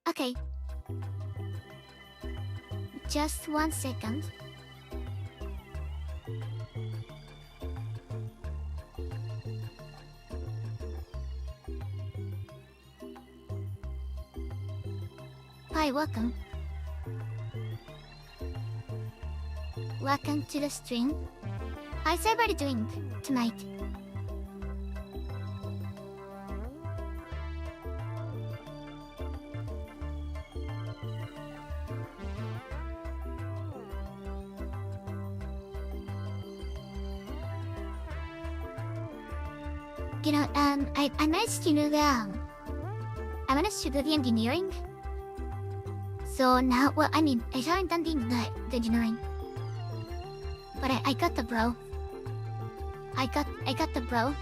Okay. Just 1 second. Hi, welcome. Welcome to the stream. How's everybody doing tonight? You know, I managed to do I managed to do the engineering. So now, well, I mean, I haven't done the engineering. But I got the bro. I got the bro.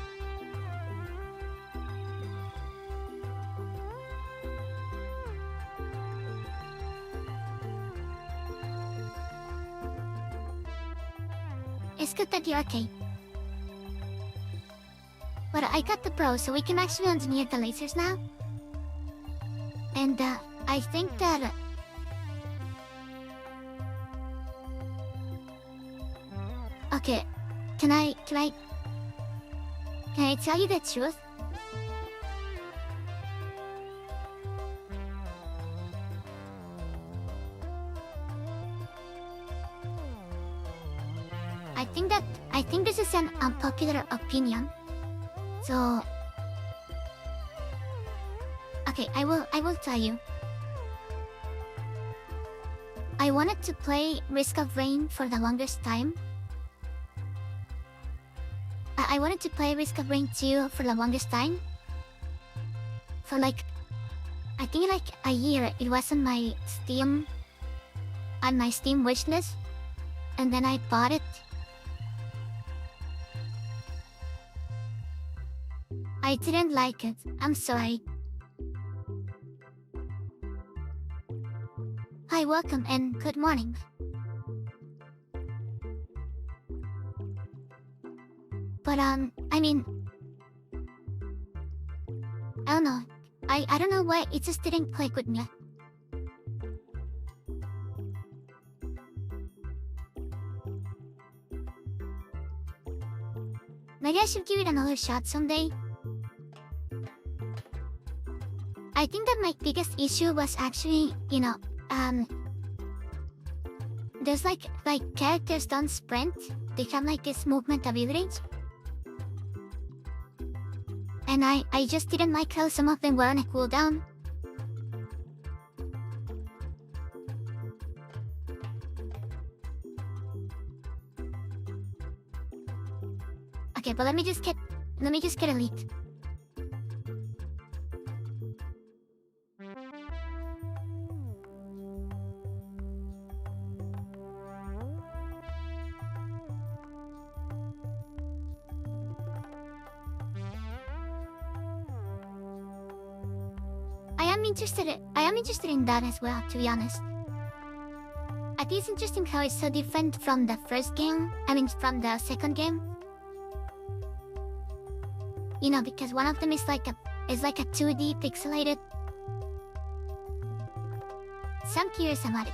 It's good that you're okay. But I got the pro, so we can actually engineer the lasers now. And I think that okay, can I tell you the truth? I think this is an unpopular opinion. So okay, I will tell you. I wanted to play Risk of Rain for the longest time. I wanted to play Risk of Rain 2 for the longest time. For like, I think like a year. It was on my Steam wishlist, and then I bought it. I didn't like it. I'm sorry. Hi, welcome and good morning. But I mean, I don't know. I don't know why it just didn't click with me. Maybe I should give it another shot someday. I think that my biggest issue was actually, you know, there's like characters don't sprint. They have like this movement ability. And I just didn't like how some of them were on a cooldown. Okay, but let me just get a leak. I am interested in that as well, to be honest. I think it's interesting how it's so different from the first game. I mean, from the second game. You know, because one of them is like a 2D pixelated. So I'm curious about it.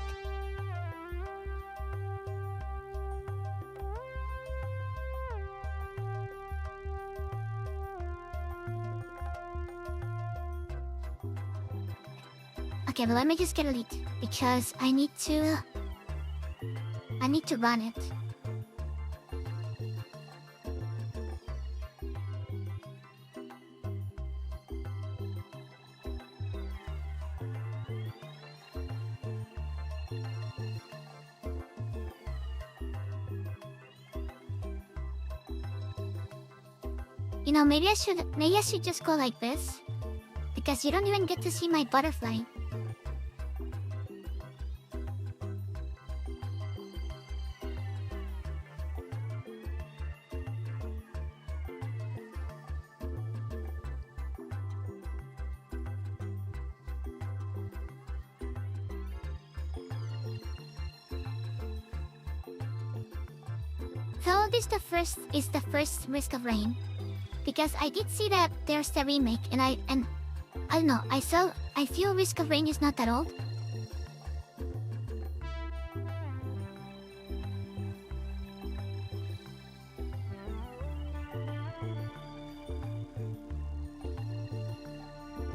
Okay, but let me just get a lead because I need to run it. You know, maybe I should just go like this because you don't even get to see my butterfly. So this is the first Risk of Rain, because I did see that there's the remake, and I don't know. I feel Risk of Rain is not that old.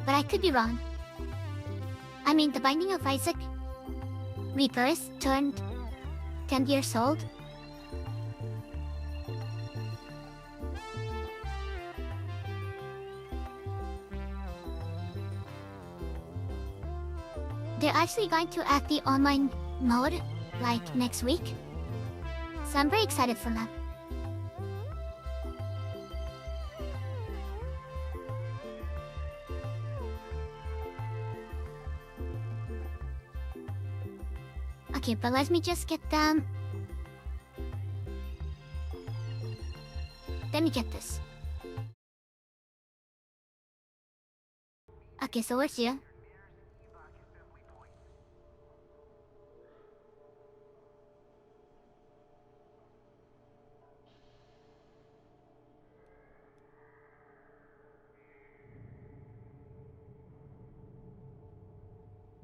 But I could be wrong. I mean, The Binding of Isaac Rebirth turned 10 years old. They're actually going to add the online mode, like, next week. So I'm very excited for that. Okay, but let me just get them. Let me get this. Okay, so we're here.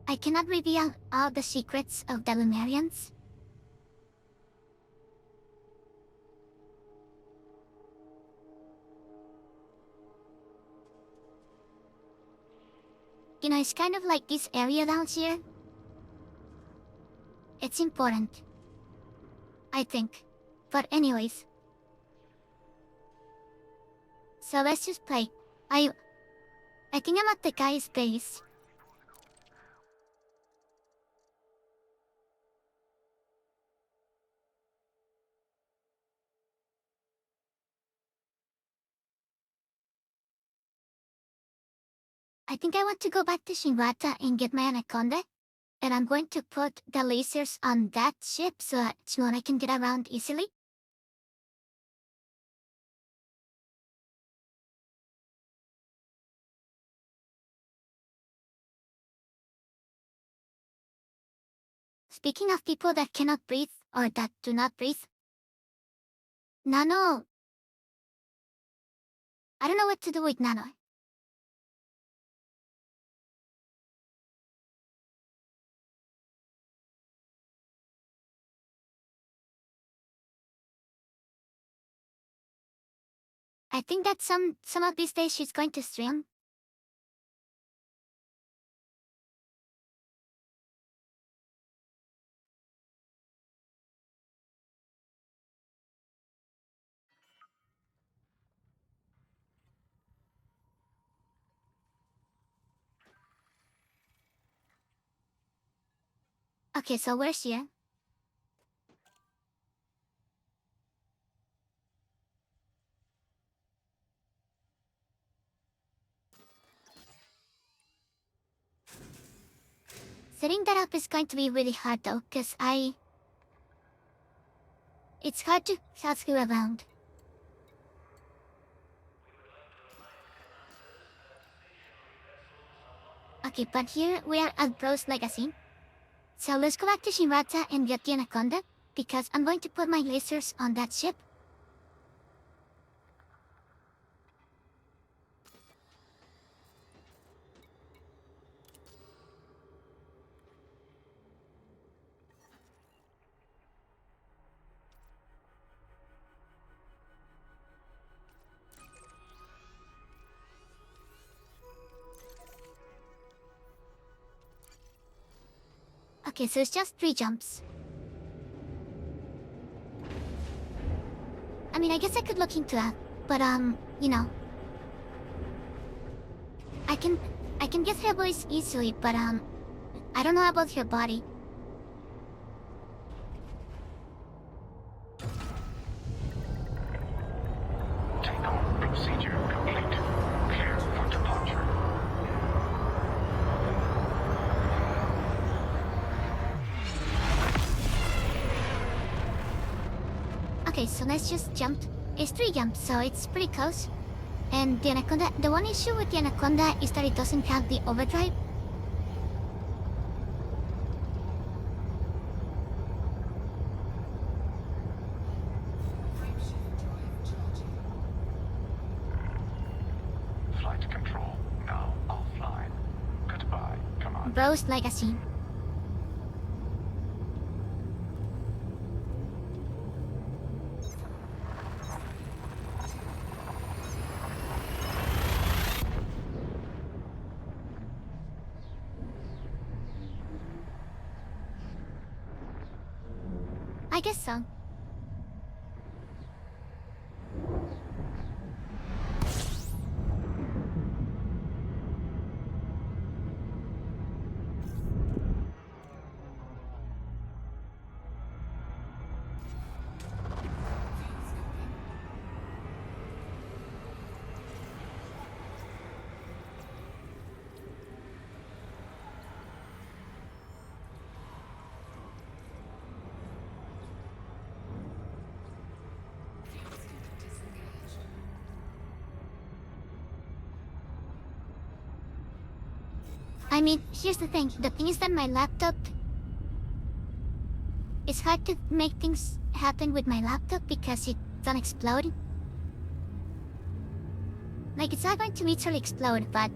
I cannot reveal all the secrets of the Lumerians. You know, it's kind of like this area down here. It's important, I think. But anyways. So let's just play. I think I'm at the guy's base. I think I want to go back to Shinrata and get my anaconda. And I'm going to put the lasers on that ship so that I can get around easily. Speaking of people that cannot breathe or that do not breathe. Nano. I don't know what to do with Nano. I think that some of these days she's going to stream. Okay, so where's she? Setting that up is going to be really hard though, because it's hard to pass you around. Okay, but here we are at Bro's Legacy. So let's go back to Shirata and get the Anaconda, because I'm going to put my lasers on that ship. Okay, so it's just 3 jumps. I mean, I guess I could look into that, but you know. I can get her voice easily, but I don't know about her body. Take-off procedure complete. Clear for departure. Okay, so let's just jump. It's 3 jumps, so it's pretty close. And the Anaconda, the one issue with the Anaconda is that it doesn't have the overdrive. Flight control now offline. Goodbye, Commander. Bro's Legacy. I guess so. I mean, here's the thing. The thing is that my laptop... It's hard to make things happen with my laptop because it's unexploded. Like, it's not going to literally explode, but...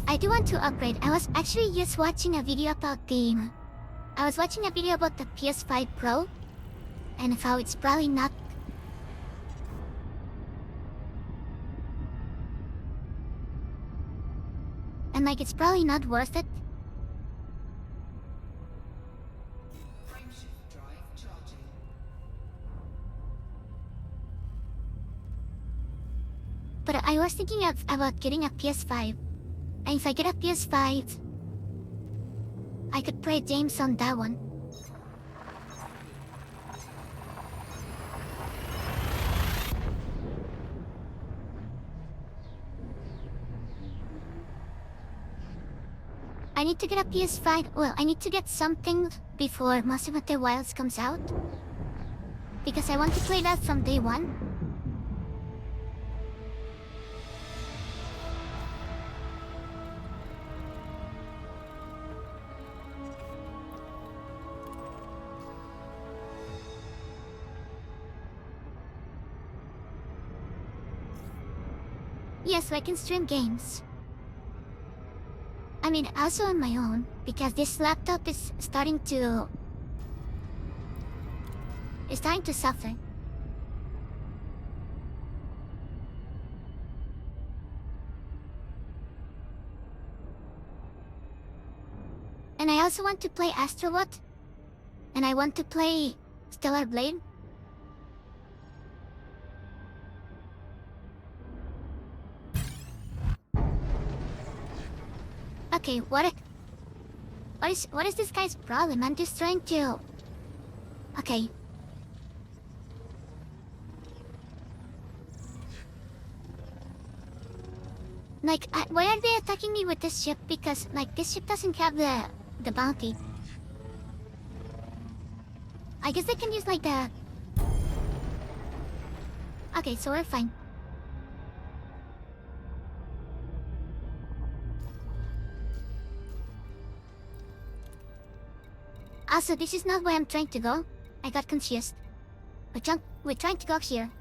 I do want to upgrade. I was actually just watching a video about the... I was watching a video about the PS5 Pro. And how it's probably not... And like, it's probably not worth it. Frameshift drive charging. But I was thinking about getting a PS5. And if I get a PS5, I could play games on that one. I need to get a PS5. Well, I need to get something before Mass Effect Wilds comes out. Because I want to play that from day one. Yes, so I can stream games. I mean, also on my own, because this laptop is starting to suffer. And I also want to play Astrobot. And I want to play Stellar Blade. Okay, what is this guy's problem? I'm just trying to... Okay. Like, why are they attacking me with this ship? Because, like, this ship doesn't have the bounty. I guess they can use, like, the... Okay, so we're fine. Also, this is not where I'm trying to go. I got confused. We're trying to go here.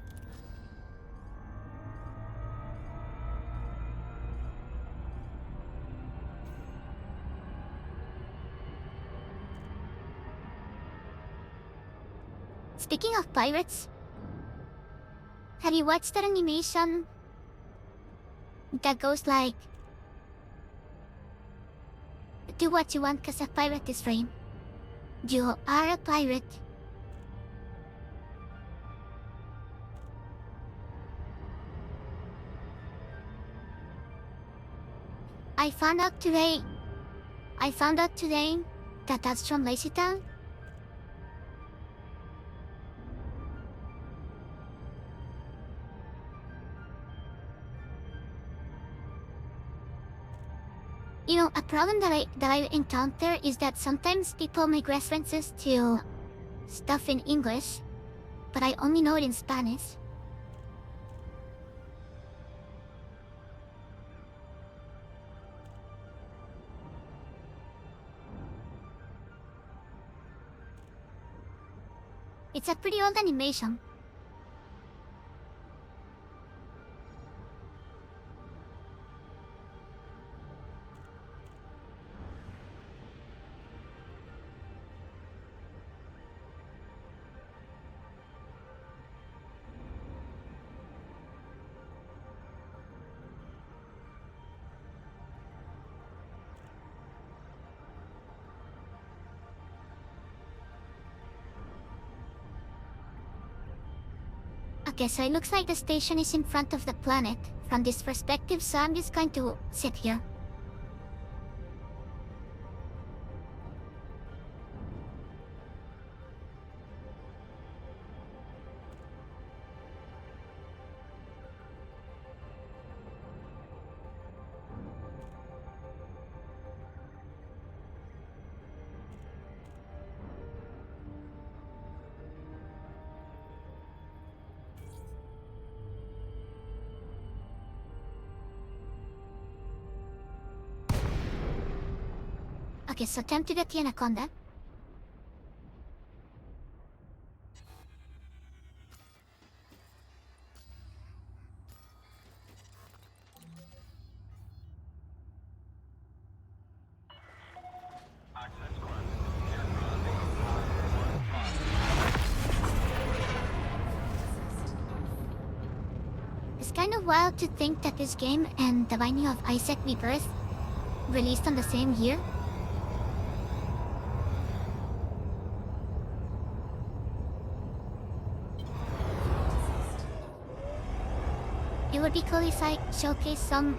Speaking of pirates, have you watched that animation that goes like, do what you want cause a pirate is free. You are a pirate. I found out today that that's from Lazy Town. You know, a problem that I encounter is that sometimes people make references to stuff in English, but I only know it in Spanish. It's a pretty old animation. Okay, so it looks like the station is in front of the planet from this perspective, so I'm just going to sit here. Okay, so time to get the anaconda. It's kind of wild to think that this game and The Binding of Isaac Rebirth released on the same year. It would be cool if I showcase some...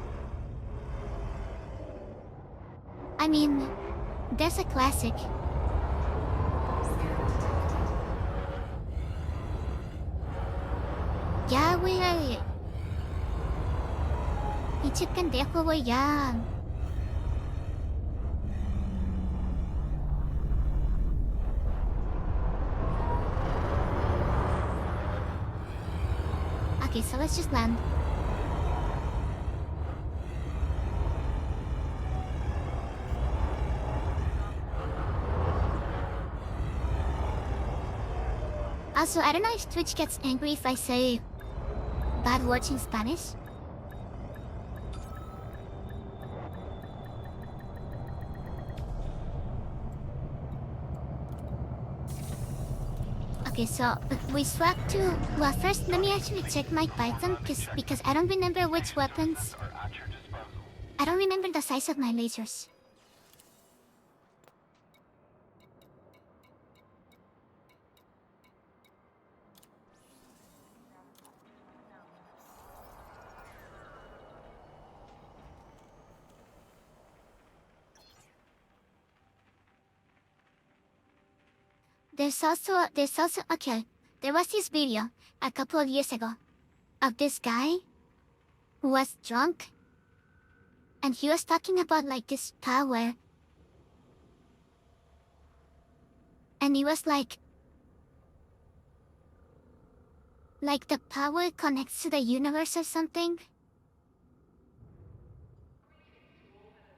I mean, there's a classic. Ya, güey. Pinche pendejo, güey, ya. Okay, so let's just land. Also, I don't know if Twitch gets angry if I say bad words in Spanish. Okay, so we swapped to... Well, first let me actually check my Python because I don't remember which weapons... I don't remember the size of my lasers. There's also, okay, there was this video a couple of years ago of this guy who was drunk And he was talking about like this power. And he was like the power connects to the universe or something.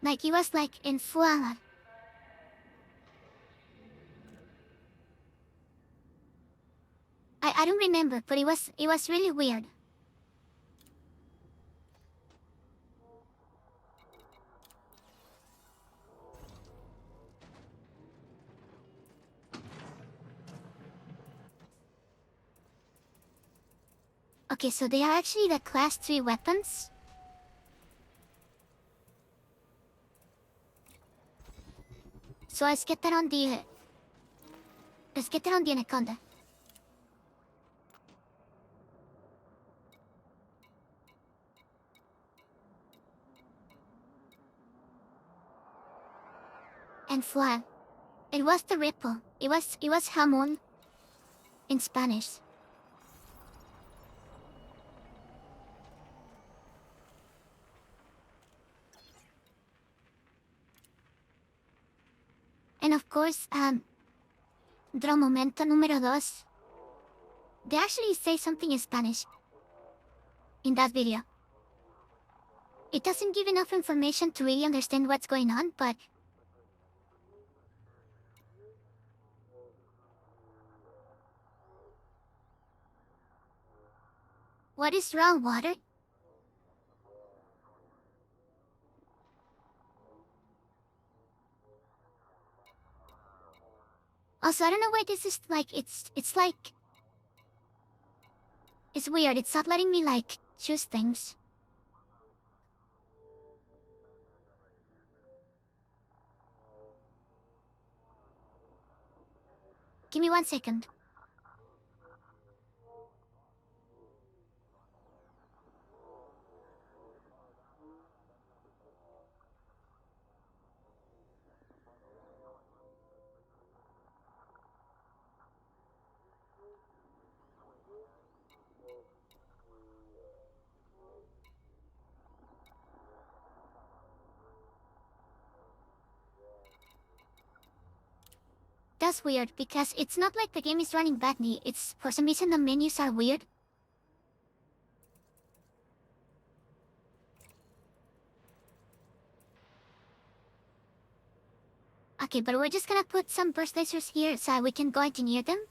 Like he was like in full. I don't remember, but it was really weird. Okay, so they are actually the class 3 weapons. So let's get that on the anaconda. And fly. It was the ripple. It was jamón in Spanish. And of course, Dro momento número 2. They actually say something in Spanish in that video. It doesn't give enough information to really understand what's going on, but what is wrong, Water? Also, I don't know why this is like, it's like, it's weird. It's not letting me like choose things. Give me 1 second. That's weird, because it's not like the game is running badly. It's, for some reason, the menus are weird. Okay, but we're just gonna put some burst lasers here so we can go into near them.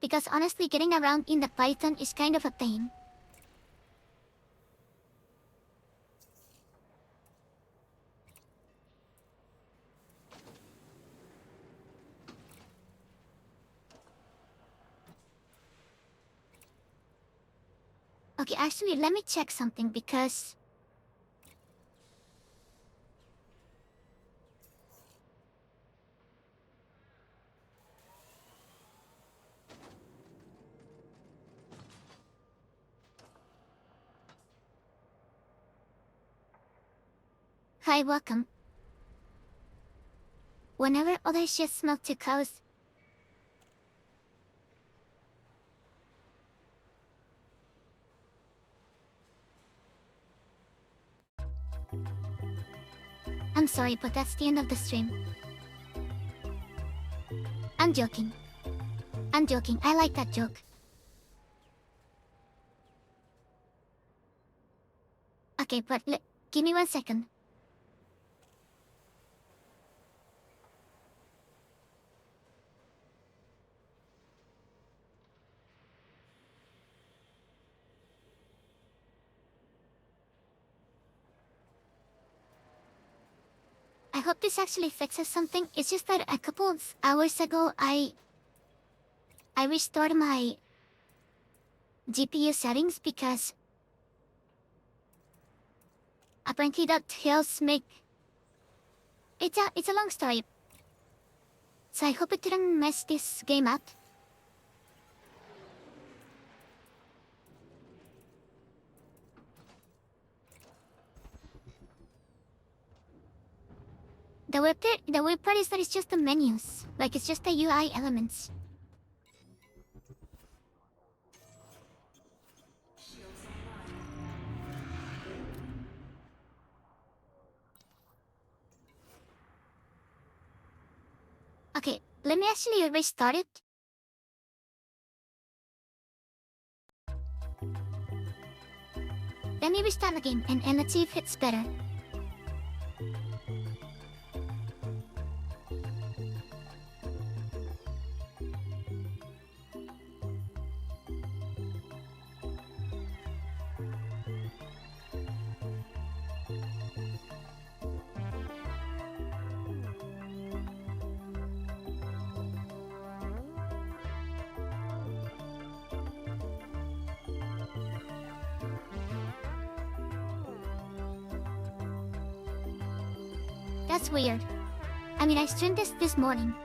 Because honestly, getting around in the Python is kind of a pain. Okay, actually, let me check something because... Hi, welcome. Whenever other ships smell to cows... I'm sorry, but that's the end of the stream. I'm joking. I'm joking, I like that joke. Okay, but give me 1 second. I hope this actually fixes something. It's just that a couple of hours ago, I restored my GPU settings because apparently that helps make... It's a long story. So I hope it didn't mess this game up. the weird part is that it's just the menus. Like, it's just the UI elements. Okay, let me actually restart it. Let me restart the game and let's see if it's better. That's weird. I mean, I streamed this morning.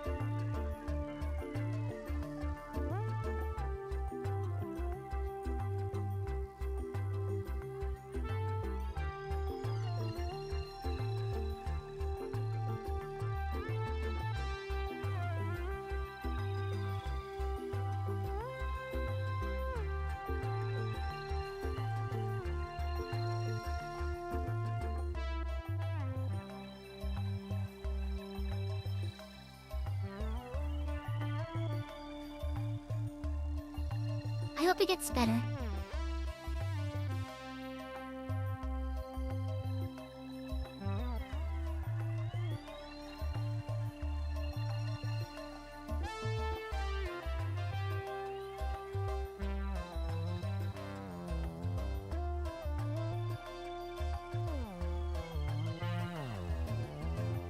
I hope it gets better.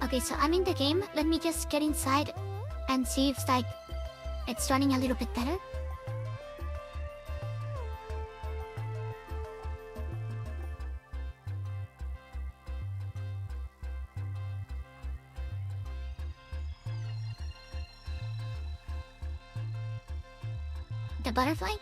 Okay, so I'm in the game. Let me just get inside and see if like it's running a little bit better. The butterfly?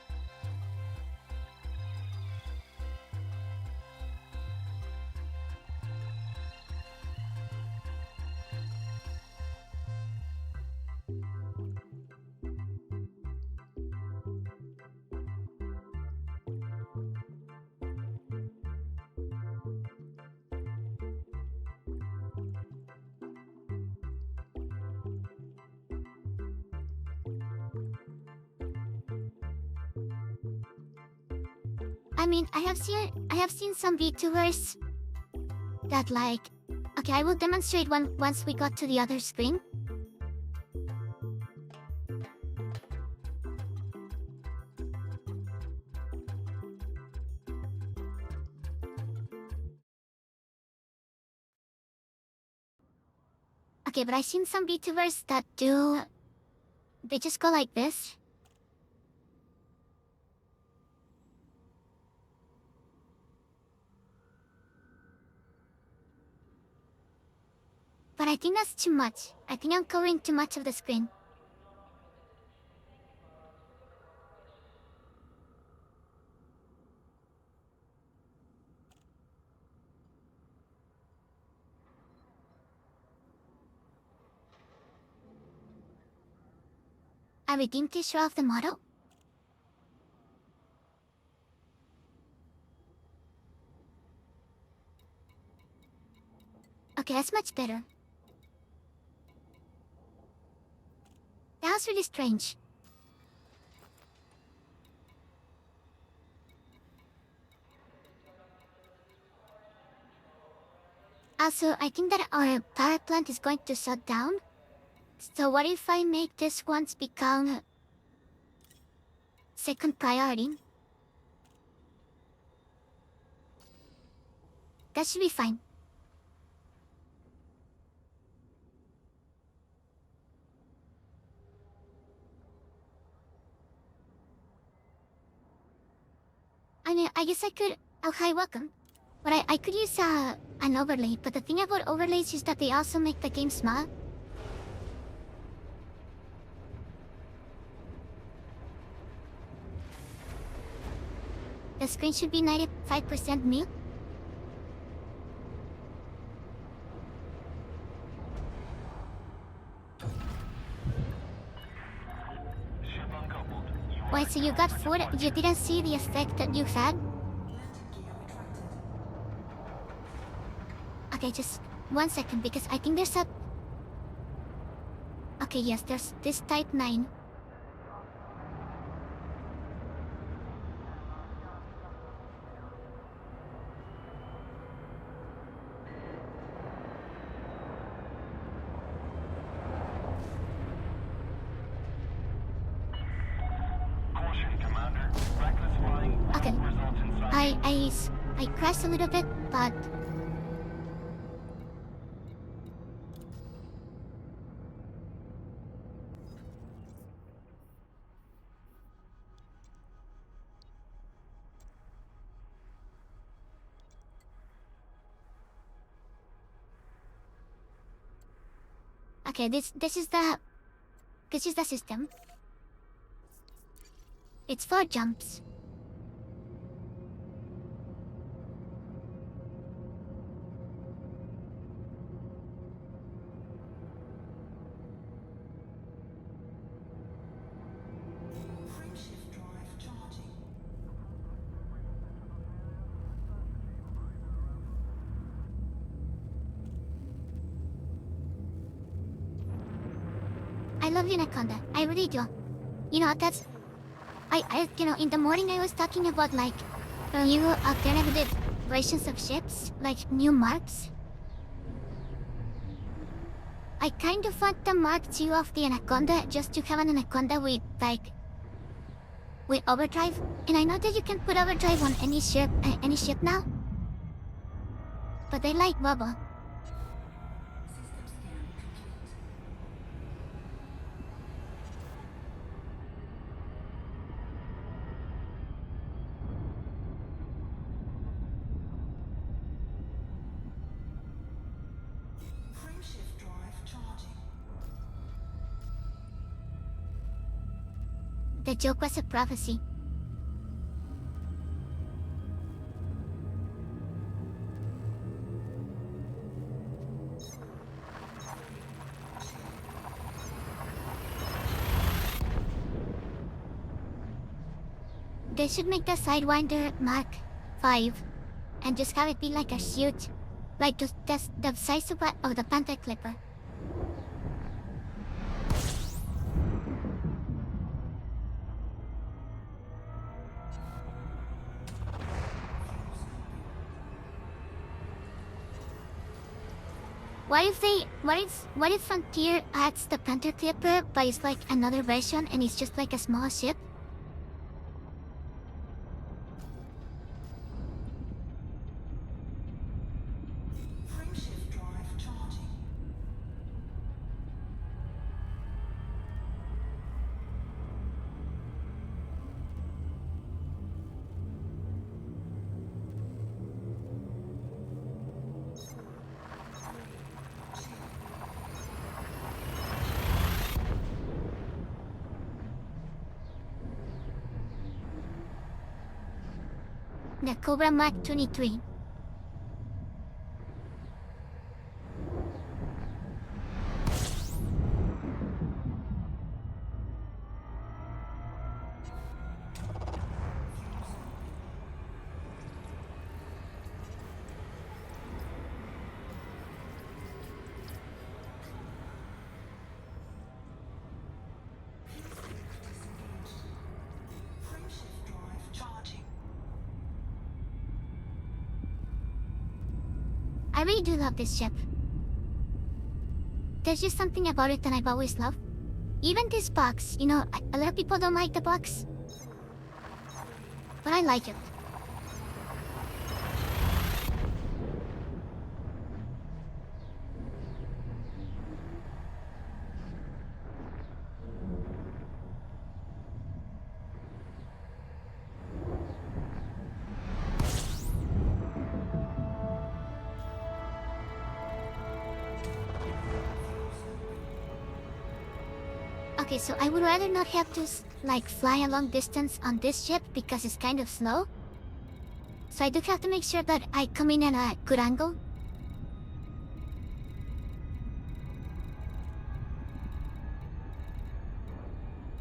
I mean, I have seen some VTubers that like... Okay, I will demonstrate one once we got to the other screen. Okay, but I've seen some VTubers that do... They just go like this. But I think that's too much. I think I'm covering too much of the screen. I redeemed to show off the model. Okay, that's much better. That was really strange. Also, I think that our power plant is going to shut down. So what if I make this once become second priority? That should be fine. I mean, I guess I could... Oh, hi, welcome. But I could use an overlay, but the thing about overlays is that they also make the game small. The screen should be 95% mute. Wait, so you got food? You didn't see the effect that you had? Okay, just 1 second, because I think there's a... Okay, yes, there's this type 9. Caution, Commander. Reckless flying will Okay. result in I crashed a little bit, but... Okay, this is the system. It's 4 jumps. Frameshift drive charging. I love Anaconda. I really do. You know, that's... you know, in the morning I was talking about, like, new alternative versions of ships, like new marks. I kind of want the Mark II of the Anaconda just to have an Anaconda with, like, with overdrive. And I know that you can put overdrive on any ship now. But they like bubble. System scan complete. Frameshift drive charging. The joke was a prophecy. They should make the Sidewinder Mark 5 and just have it be like a huge, like just the size of the Panther Clipper. What if Frontier adds the Panther Clipper, but it's like another version and it's just like a small ship? Frameshift drive charging. The Cobra Mark 23. Frameshift drive charging. I really do love this ship. There's just something about it that I've always loved. Even this box, you know, a lot of people don't like the box. But I like it. Okay, so I would rather not have to, like, fly a long distance on this ship because it's kind of slow. So I do have to make sure that I come in at a good angle.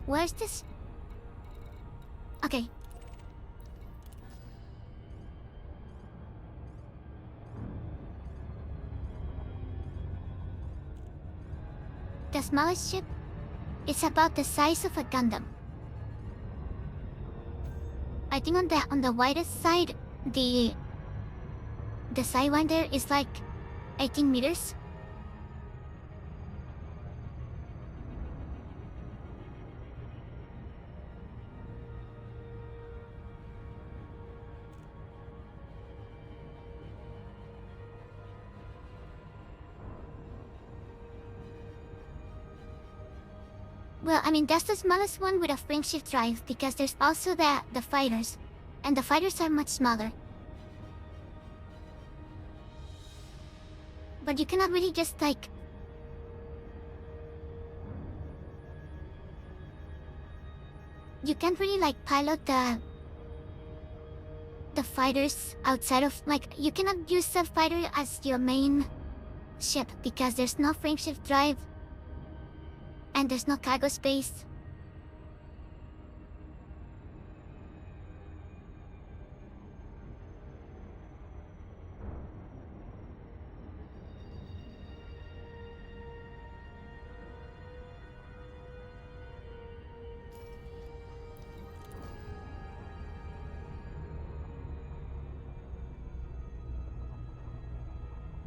Where's this? Okay. The smallest ship is about the size of a Gundam. I think on the widest side, the Sidewinder is like 18 meters. Well, I mean, that's the smallest one with a frameshift drive because there's also the fighters. And the fighters are much smaller. But you cannot really just like... You can't really like pilot the fighters outside of like... You cannot use the fighter as your main ship because there's no frameshift drive. And there's no cargo space.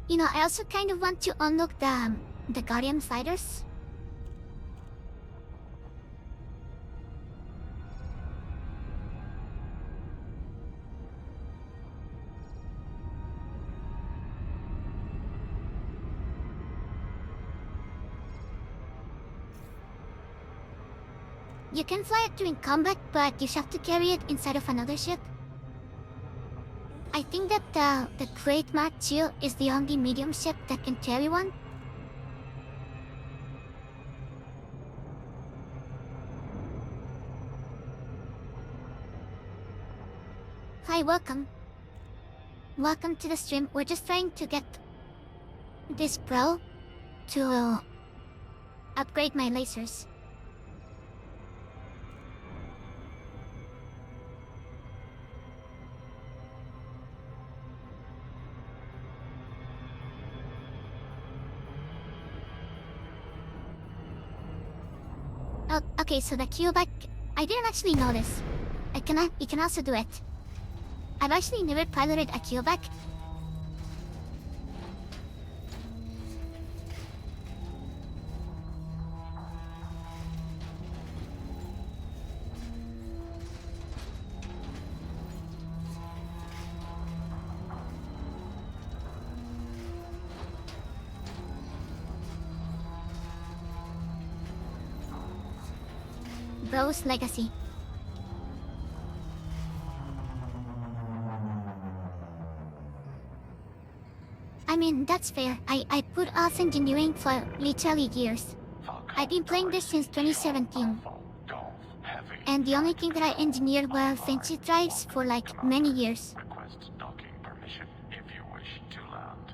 You know, I also kind of want to unlock the Guardian fighters. You can fly it during combat, but you have to carry it inside of another ship. I think that the Crate Mark II is the only medium ship that can carry one. Hi, welcome. Welcome to the stream. We're just trying to get this pro to upgrade my lasers. Oh, okay, so the Cubac, I didn't actually know this. You can also do it. I've actually never piloted a Cubac. Bro's legacy. I mean, that's fair. I put off engineering for literally years. I've been playing this since 2017. And the only thing that I engineered were frameshift drives for like many years. Request docking permission if you wish to land.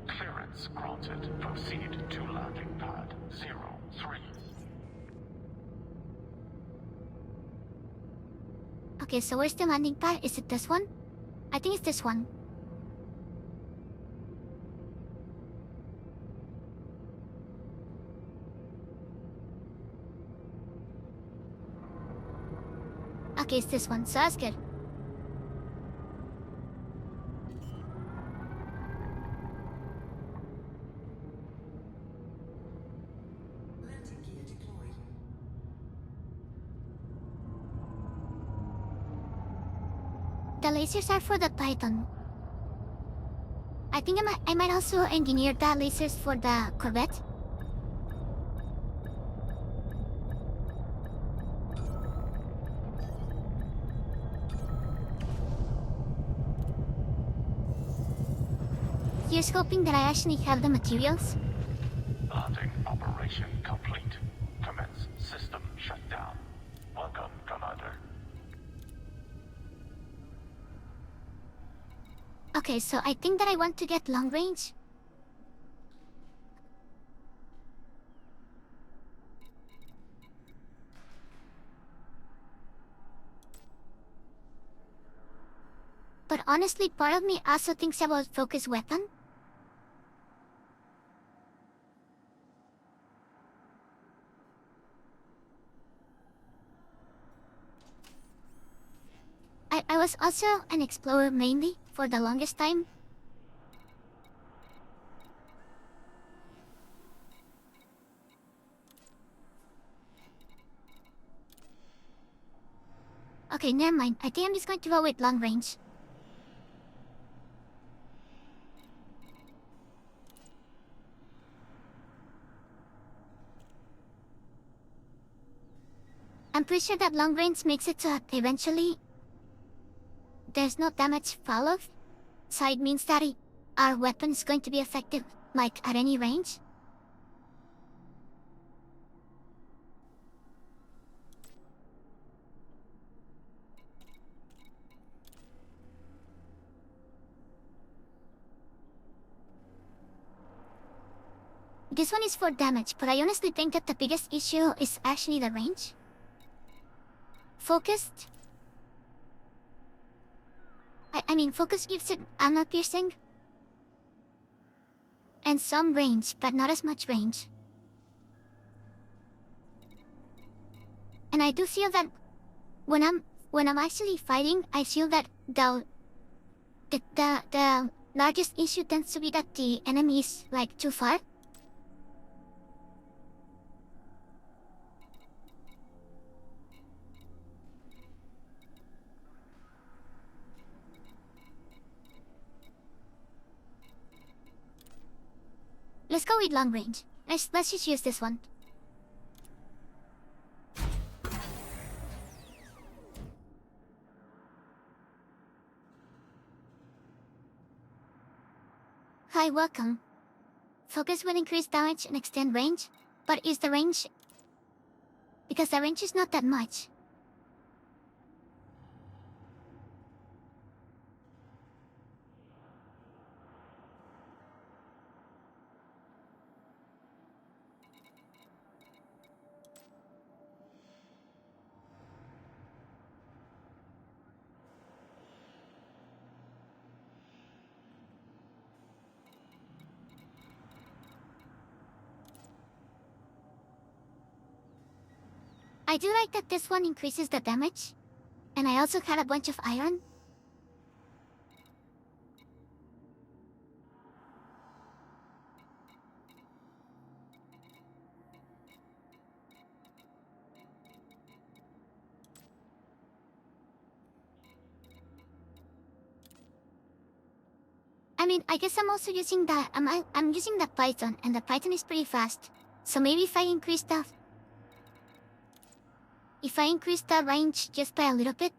Clearance granted. Proceed to landing pad 03. Okay, so where's the landing pad? Is it this one? I think it's this one. Okay, it's this one, so that's good. Landing gear deployed. The lasers are for the Python. I think I might also engineer the lasers for the Corvette. Here's hoping that I actually have the materials. Landing operation complete. Commence Okay, so I think that I want to get long range. But honestly, part of me also thinks about focus weapon. I was also an explorer mainly for the longest time. Okay, never mind. I think I'm just going to go with long range. I'm pretty sure that long range makes it so that eventually there's no damage followed. So it means that our weapon is going to be effective, like, at any range. This one is for damage, but I honestly think that the biggest issue is actually the range. Focused. I mean, focus gives it armor piercing. And some range, but not as much range. And I do feel that when I'm actually fighting, I feel that the largest issue tends to be that the enemy is, like, too far. Let's go with long range. Let's just use this one. Hi, welcome. Focus will increase damage and extend range, but is the range... Because the range is not that much. I do like that this one increases the damage. And I also had a bunch of iron. I mean, I guess I'm also using the... I'm using the Python, and the Python is pretty fast. So maybe if I increase the... If I increase the range just by a little bit...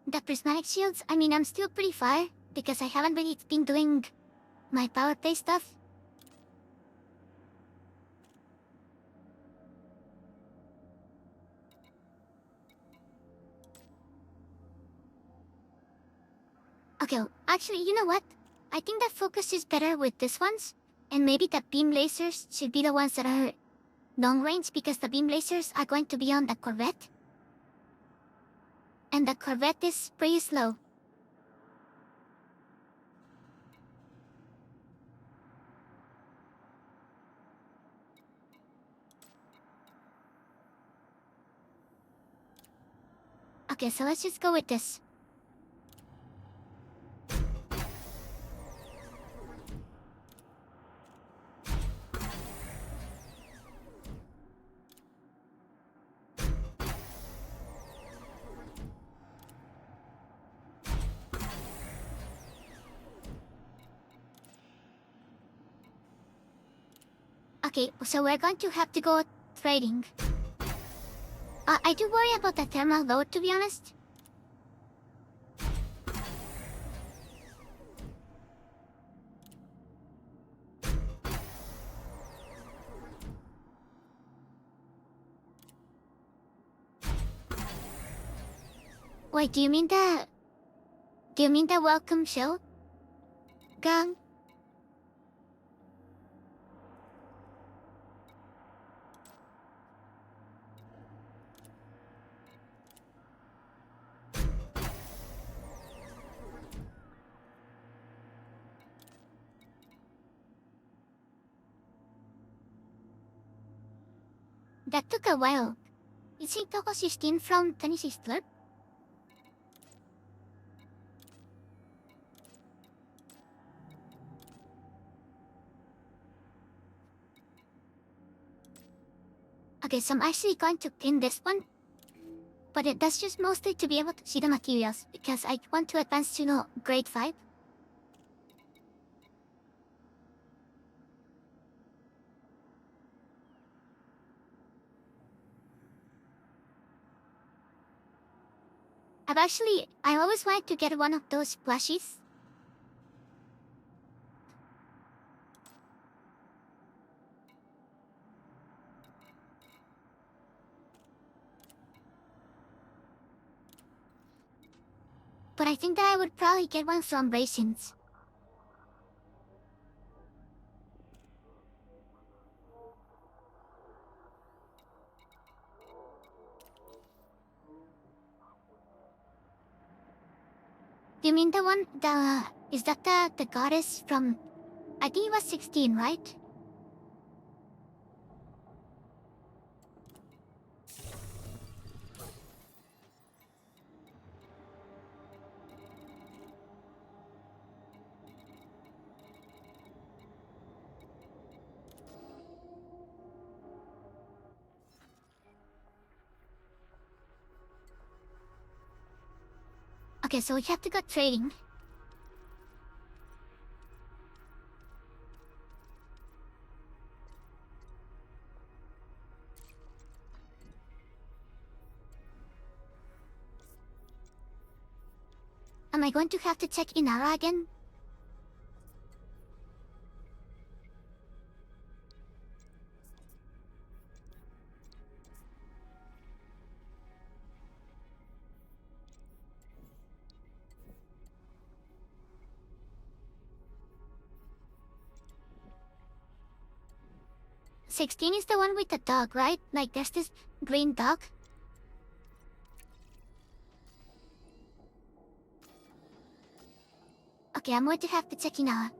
The prismatic shields, I mean, I'm still pretty far, because I haven't really been doing my power play stuff. Okay, actually, you know what? I think that focus is better with these ones, and maybe the beam lasers should be the ones that are long range, because the beam lasers are going to be on the Corvette. And the Corvette is pretty slow. Okay, so let's just go with this. Okay, so we're going to have to go trading. I do worry about the thermal load, to be honest. Wait, do you mean the welcome show? Gang? That took a while. Is he Toko16 from Tennessee's Club? Okay, so I'm actually going to pin this one. But that's just mostly to be able to see the materials, because I want to advance to grade 5. I always wanted to get one of those plushies. But I think that I would probably get one from Raisins. Do you mean the one, is that the goddess from, I think it was 16, right? Okay, so we have to go trading. Am I going to have to check Inara again? "16 is the one with the dog, right? Like there's this green dog?" Okay, I'm going to have to check Inara.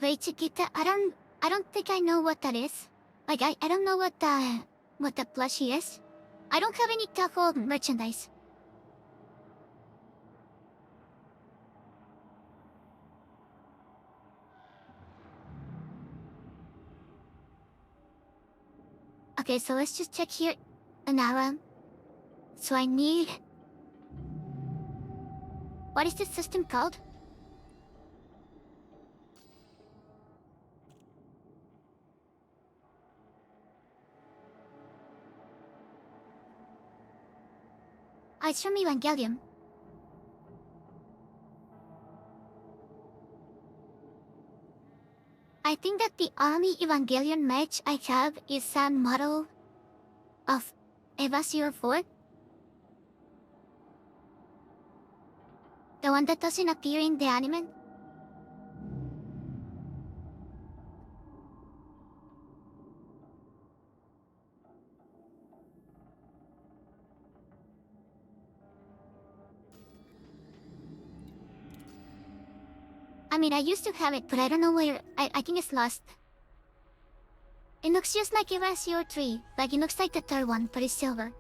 Wait, Chiquita, I don't think I know what that is. Like, I don't know what the plushie is. I don't have any Taco merchandise. Okay, so let's just check here. Inara. So I need... What is this system called? It's from Evangelion. I think that the only Evangelion match I have is some model of Eva 04. The one that doesn't appear in the anime. I mean, I used to have it, but I don't know where. I think it's lost. It looks just like Eva 03. Like, it looks like the third one, but it's silver.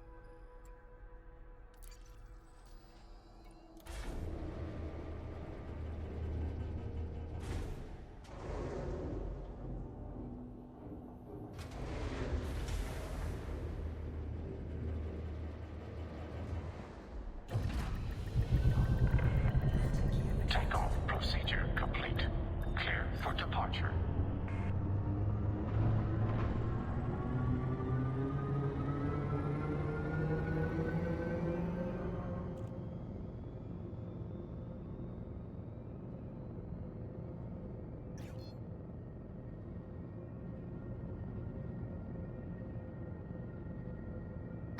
Takeoff procedure complete. Clear for departure.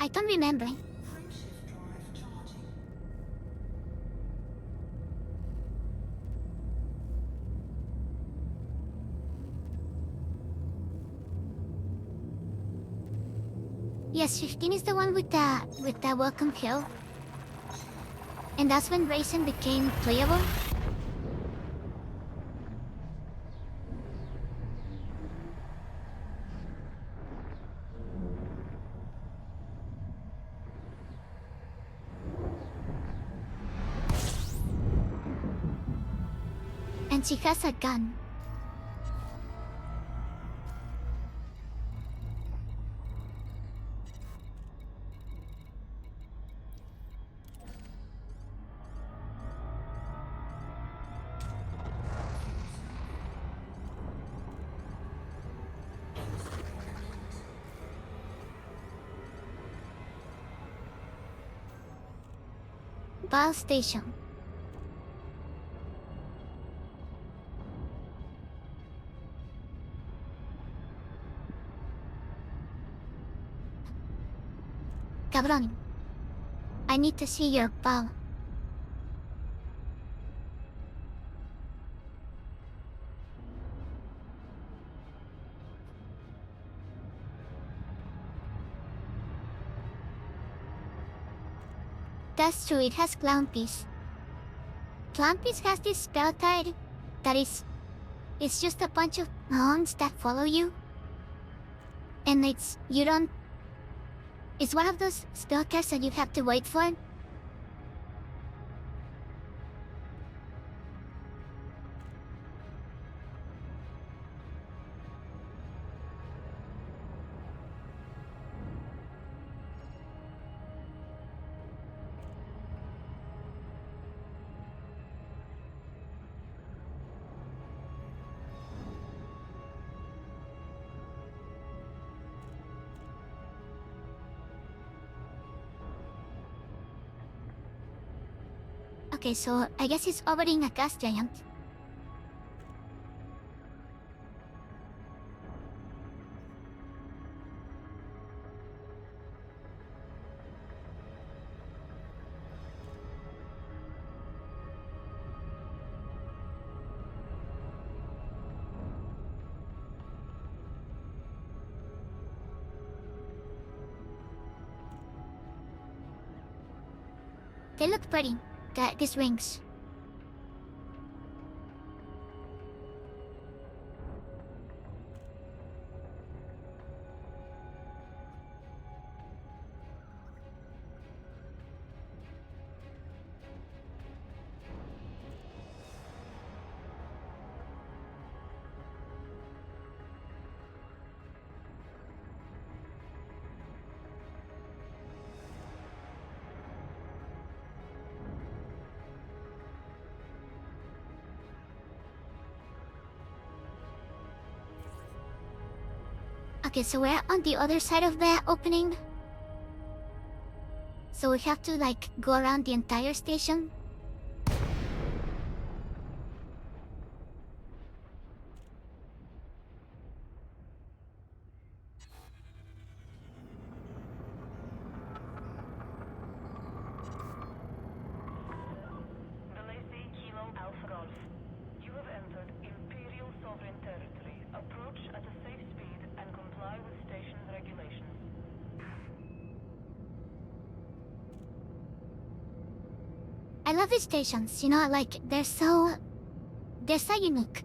I don't remember. Frameshift drive charging. Yes, 15 is the one with the welcome hill. And that's when racing became playable. And she has a gun. Ball station. Cabrón. I need to see your ball. That's true, it has clown piece. Clown piece has this spell card that it's just a bunch of clowns that follow you. And it's one of those spell cards that you have to wait for. Okay, so I guess he's orbiting a gas giant. They look pretty, these rings. Okay, so we're on the other side of the opening. So we have to like go around the entire station. Belize Kilo Alpha Golf. You have entered Imperial Sovereign Territory. Approach at a safe speed and comply with station regulations. I love these stations, you know, like they're so unique.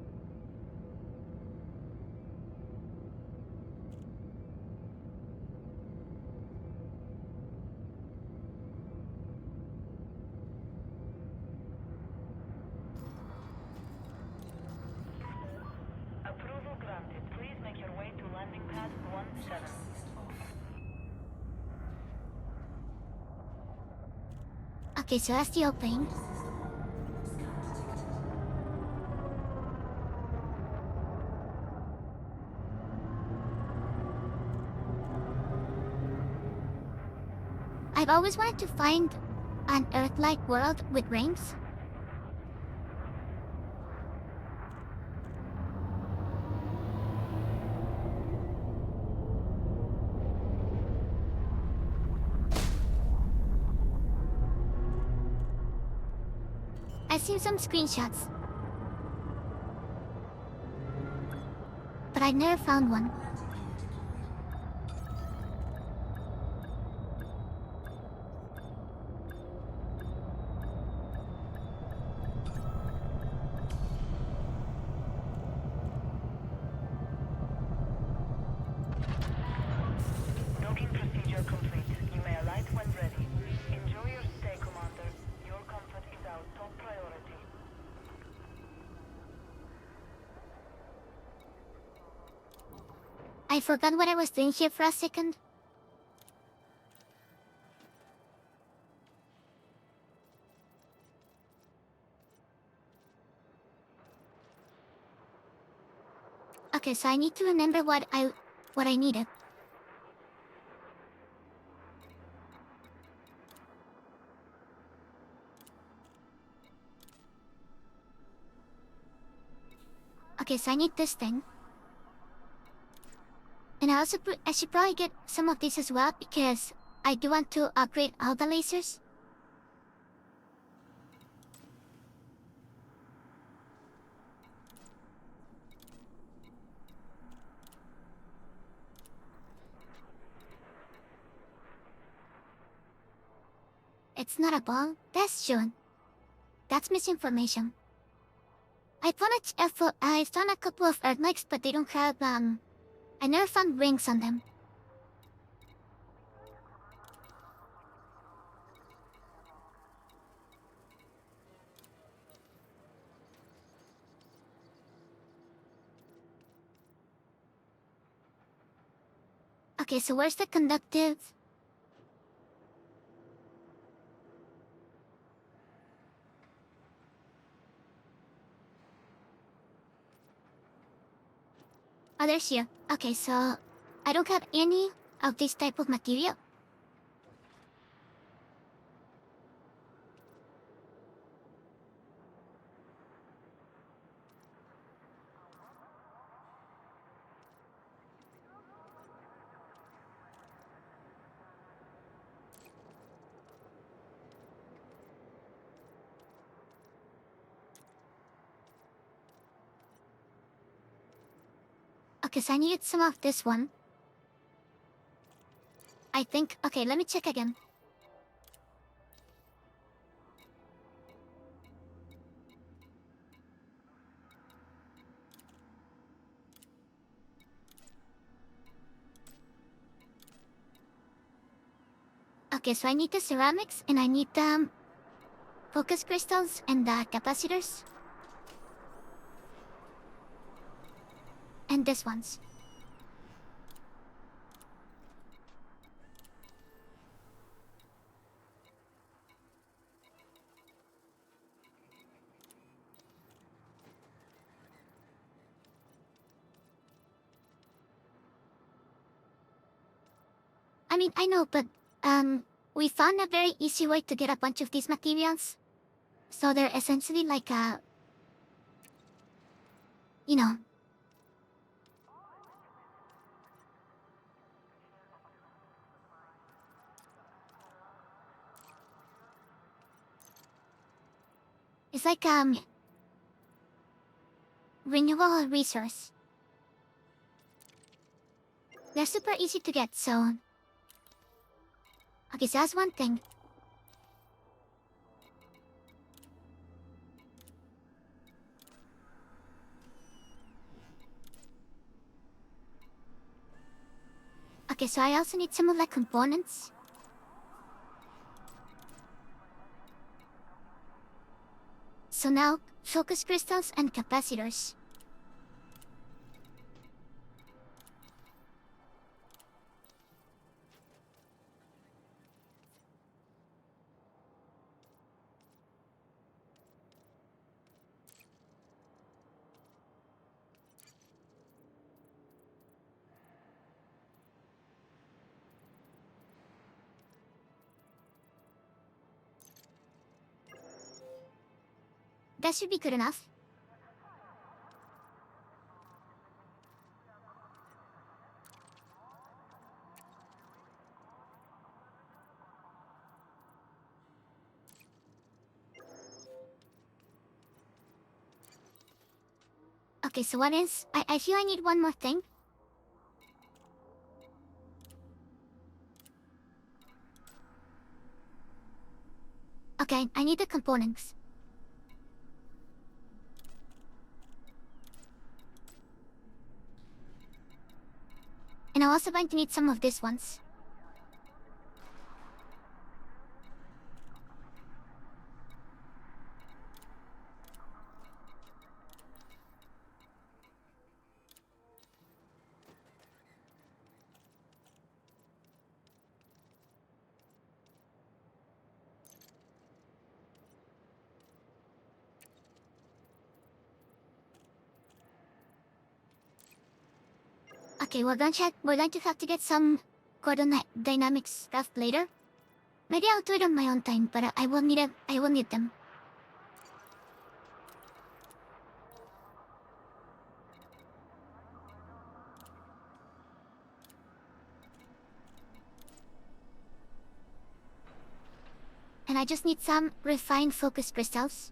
Approval granted. Please make your way to landing pad 17. Okay, so that's the opening. I've always wanted to find an Earth-like world with rings. I've seen some screenshots, but I never found one. Docking procedure complete. You may alight when ready. Enjoy your stay, Commander. Your comfort is our top priority. I forgot what I was doing here for a second. Okay, so I need to remember what I needed. Okay, so I need this thing. And I should probably get some of this as well because I do want to upgrade all the lasers. It's not a ball, that's June. That's misinformation. I found a couple of Earthlikes, but they don't have, I never found rings on them. Okay, so where's the conductive? Oh, there's here. Okay, so I don't have any of this type of material. Okay, so I needed some of this one. I think... Okay, let me check again. Okay, so I need the ceramics, and I need the focus crystals and the capacitors. And this ones. I mean, I know, but, we found a very easy way to get a bunch of these materials. So they're essentially like a... You know. It's like, renewable resource. They're super easy to get, so... Okay, so that's one thing. Okay, so I also need some of the components. So now, focus crystals and capacitors. That should be good enough. Okay, so what is... I feel I need one more thing. Okay, I need the components. And I'm also going to need some of these ones. Okay, we're going to have to get some coordinate dynamics stuff later. Maybe I'll do it on my own time, but I will need them. And I just need some refined focus crystals.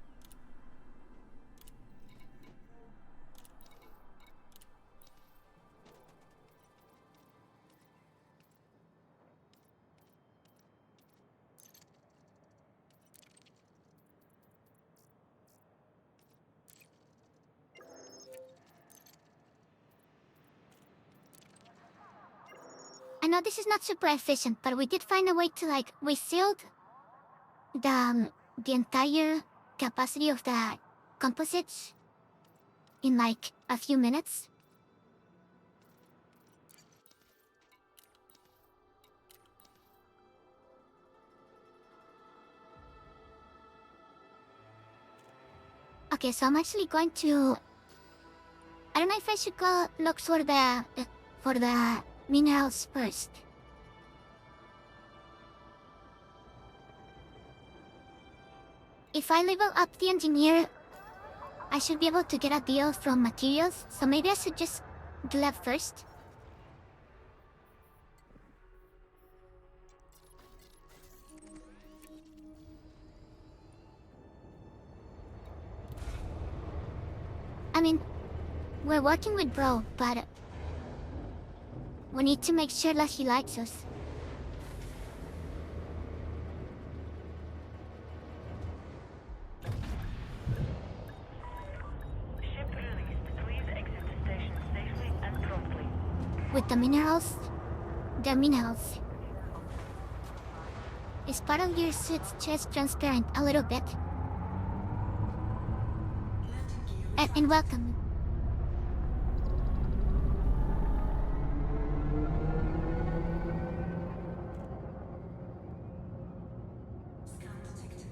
I know this is not super efficient, but we did find a way to we sealed the entire capacity of the composites in a few minutes. Okay, so I'm actually going to... I don't know if I should go look for the minerals first. If I level up the engineer, I should be able to get a deal from materials, so maybe I should just do that first. I mean, we're working with Bro, but we need to make sure that he likes us. Ship released. Please exit the station safely and promptly. With the minerals, Is part of your suit's chest transparent a little bit? And welcome. Scan detected.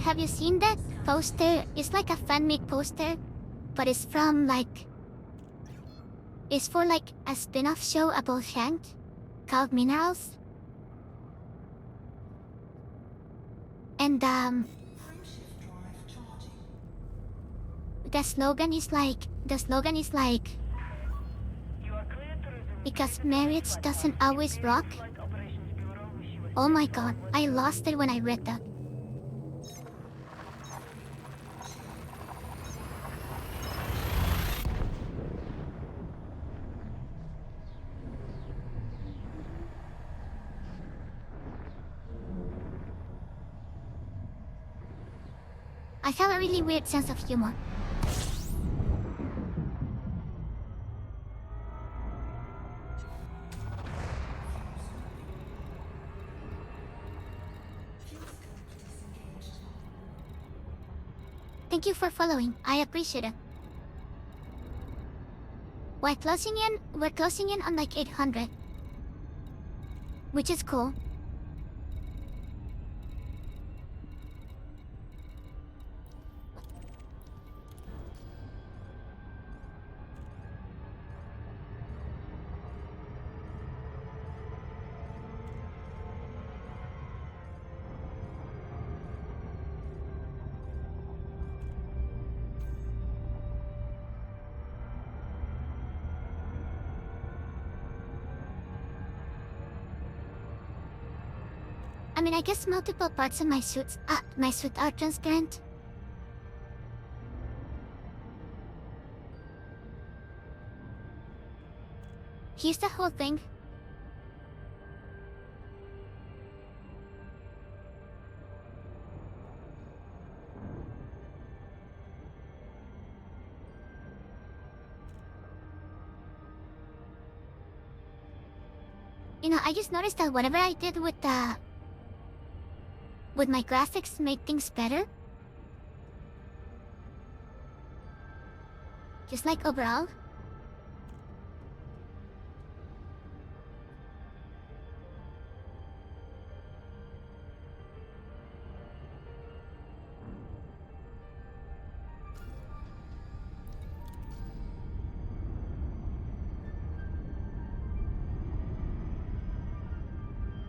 Have you seen that poster? It's like a fan-made poster, but it's from it's for a spin-off show about Hank called Minerals. And Frameshift drive charging. the slogan is You are clear to resume because marriage doesn't always rock. Flight Operations Bureau wish you a Oh my god, I lost it when I read that. I have a really weird sense of humor. Thank you for following. I appreciate it. We're closing in on 800. Which is cool. I mean, I guess multiple parts of my suit are transparent. Here's the whole thing. You know, I just noticed that whatever I did with my graphics made things better. Just like overall.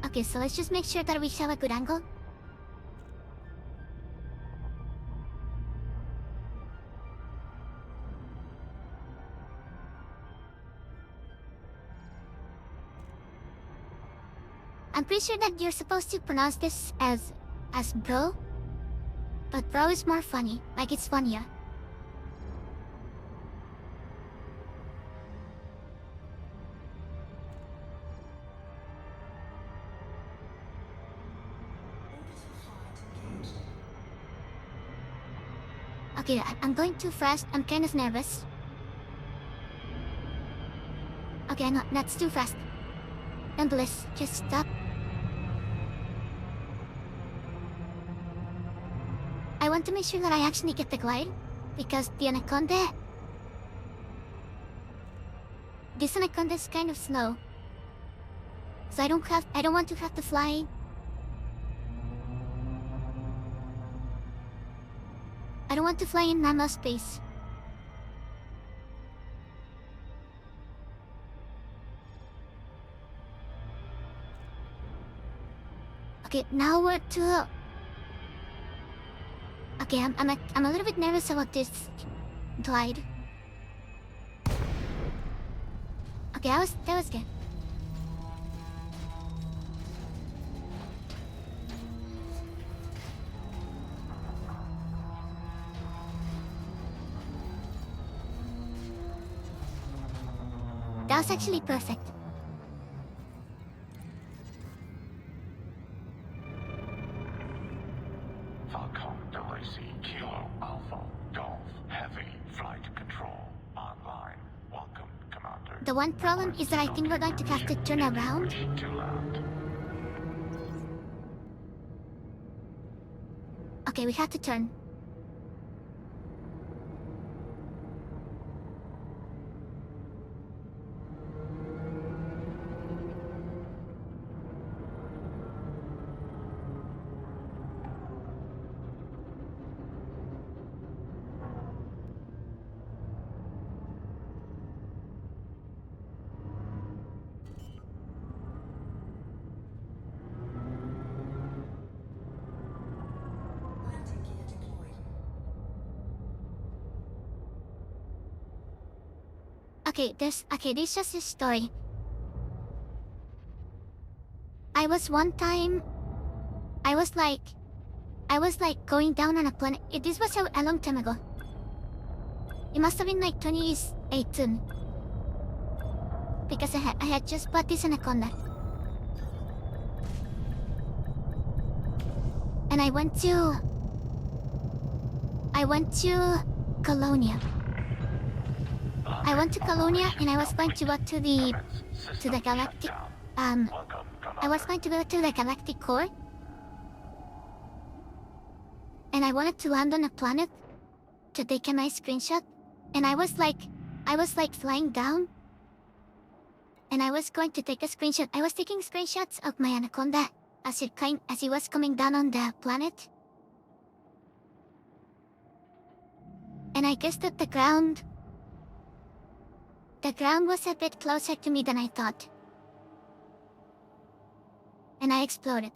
Okay, so let's just make sure that we have a good angle. I'm pretty sure that you're supposed to pronounce this as bro. But bro is more funny, like it's funnier. Okay, I'm going too fast. I'm kind of nervous. Okay, no, that's too fast. Bliss, just stop. I want to make sure that I actually get the glide, because the anaconda... This anaconda is kind of slow. So I don't want to have to fly. I don't want to fly in mammal space. Okay, now we're to... Okay, I'm a little bit nervous about this glide. Okay, that was good. That was actually perfect. Falcon Delacey Kilo Alpha Golf Heavy Flight Control online. Welcome, Commander. The one problem is that I think we're going to have to turn around. To land. Okay, we have to turn. Landing gear deployed. Okay, this is just a story. I was like going down on a planet. This was a long time ago. It must have been like 2018. Because I had just bought this anaconda. And I went to Colonia. I went to Colonia and I was going to go to the galactic I was going to go to the galactic core. And I wanted to land on a planet to take a nice screenshot. And I was like flying down. And I was going to take a screenshot. I was taking screenshots of my anaconda as it was coming down on the planet. And I guess that the ground was a bit closer to me than I thought. And I exploded.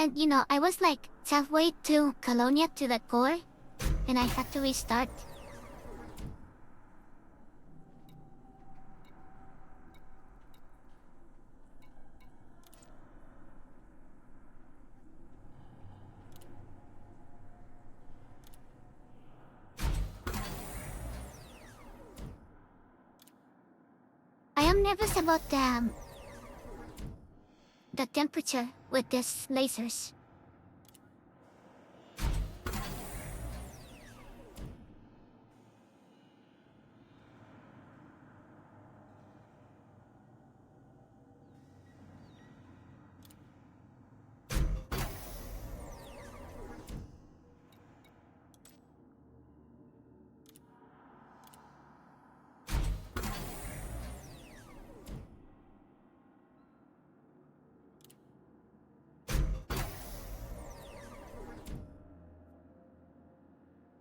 And you know, I was like halfway to Colonia to the core, and I had to restart. I am nervous about the temperature with these lasers.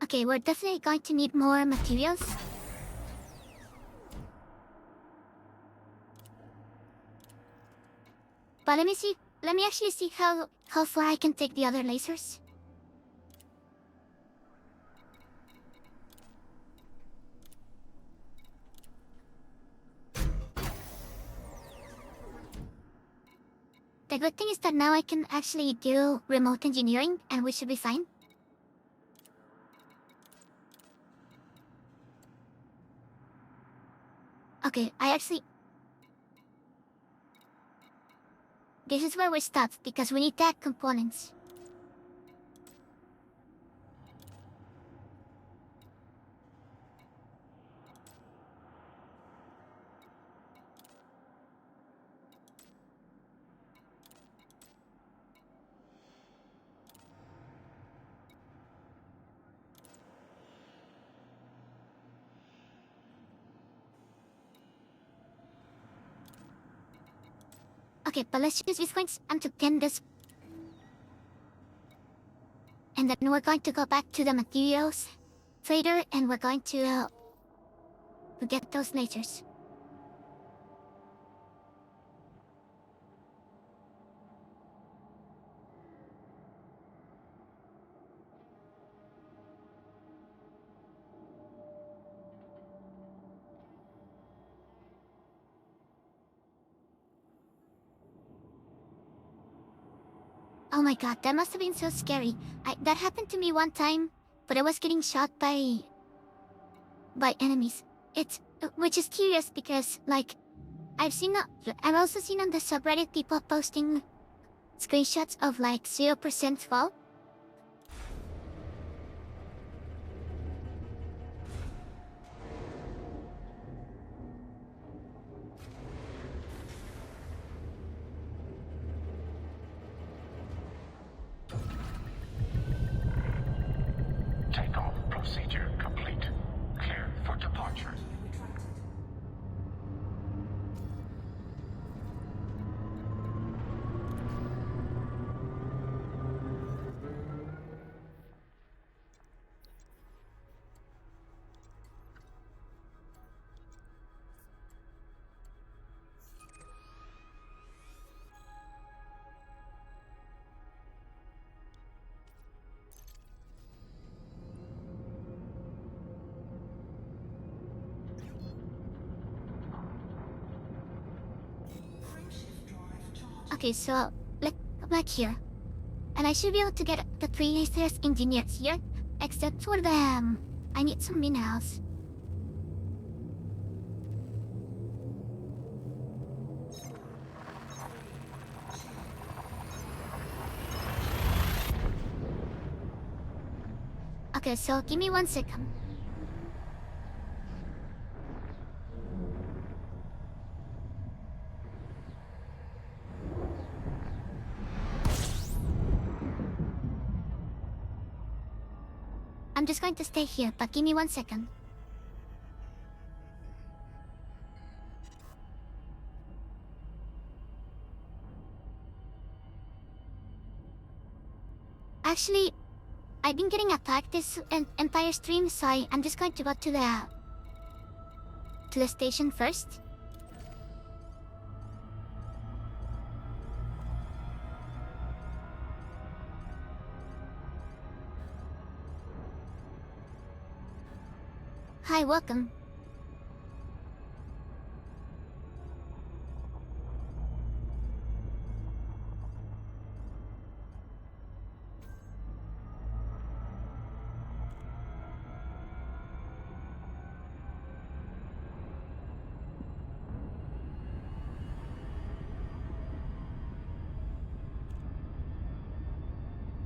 Okay, we're definitely going to need more materials. But let me see. Let me actually see how far I can take the other lasers. The good thing is that now I can actually do remote engineering and we should be fine. Okay, this is where we stop because we need tech components. Okay, but let's use these points to pin this. And then we're going to go back to the materials trader and we're going to get those lasers. Oh my god, that must have been so scary. That happened to me one time, but I was getting shot by enemies. Which is curious because, like, I've also seen on the subreddit people posting screenshots of like 0% fall. Takeoff procedure complete. Clear for departure. Okay, so let's go back here. And I should be able to get the 3 lasers engineered here, except for them. I need some minerals. Okay, so give me 1 second. I'm just going to stay here, but give me 1 second. Actually, I've been getting attacked this entire stream, so I'm just going to go to the station first. Hi, welcome.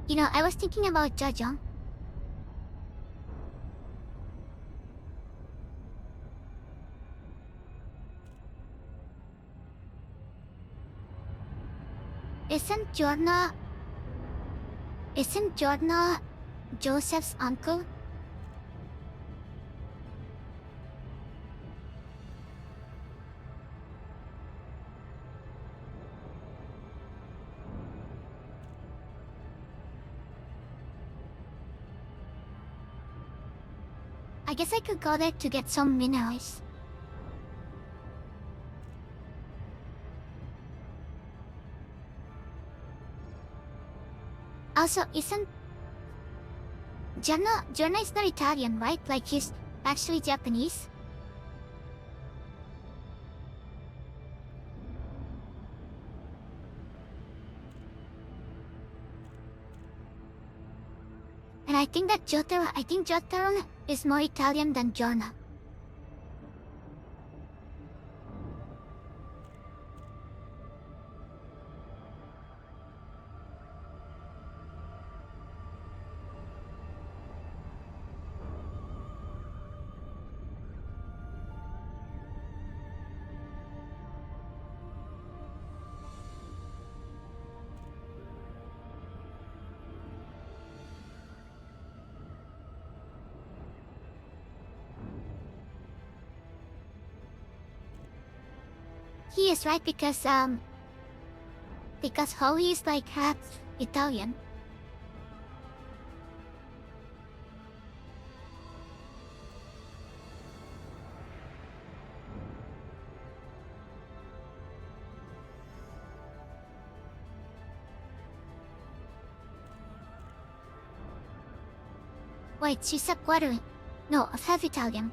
You know, I was thinking about Jajang. Isn't Jorna Joseph's uncle? I guess I could go there to get some minerals. Also, isn't Jorna is not Italian, right? Like he's actually Japanese. And I think Jotaro is more Italian than Jorna. He is right because Holly is like half Italian. Wait, she's a quarter. No, half Italian.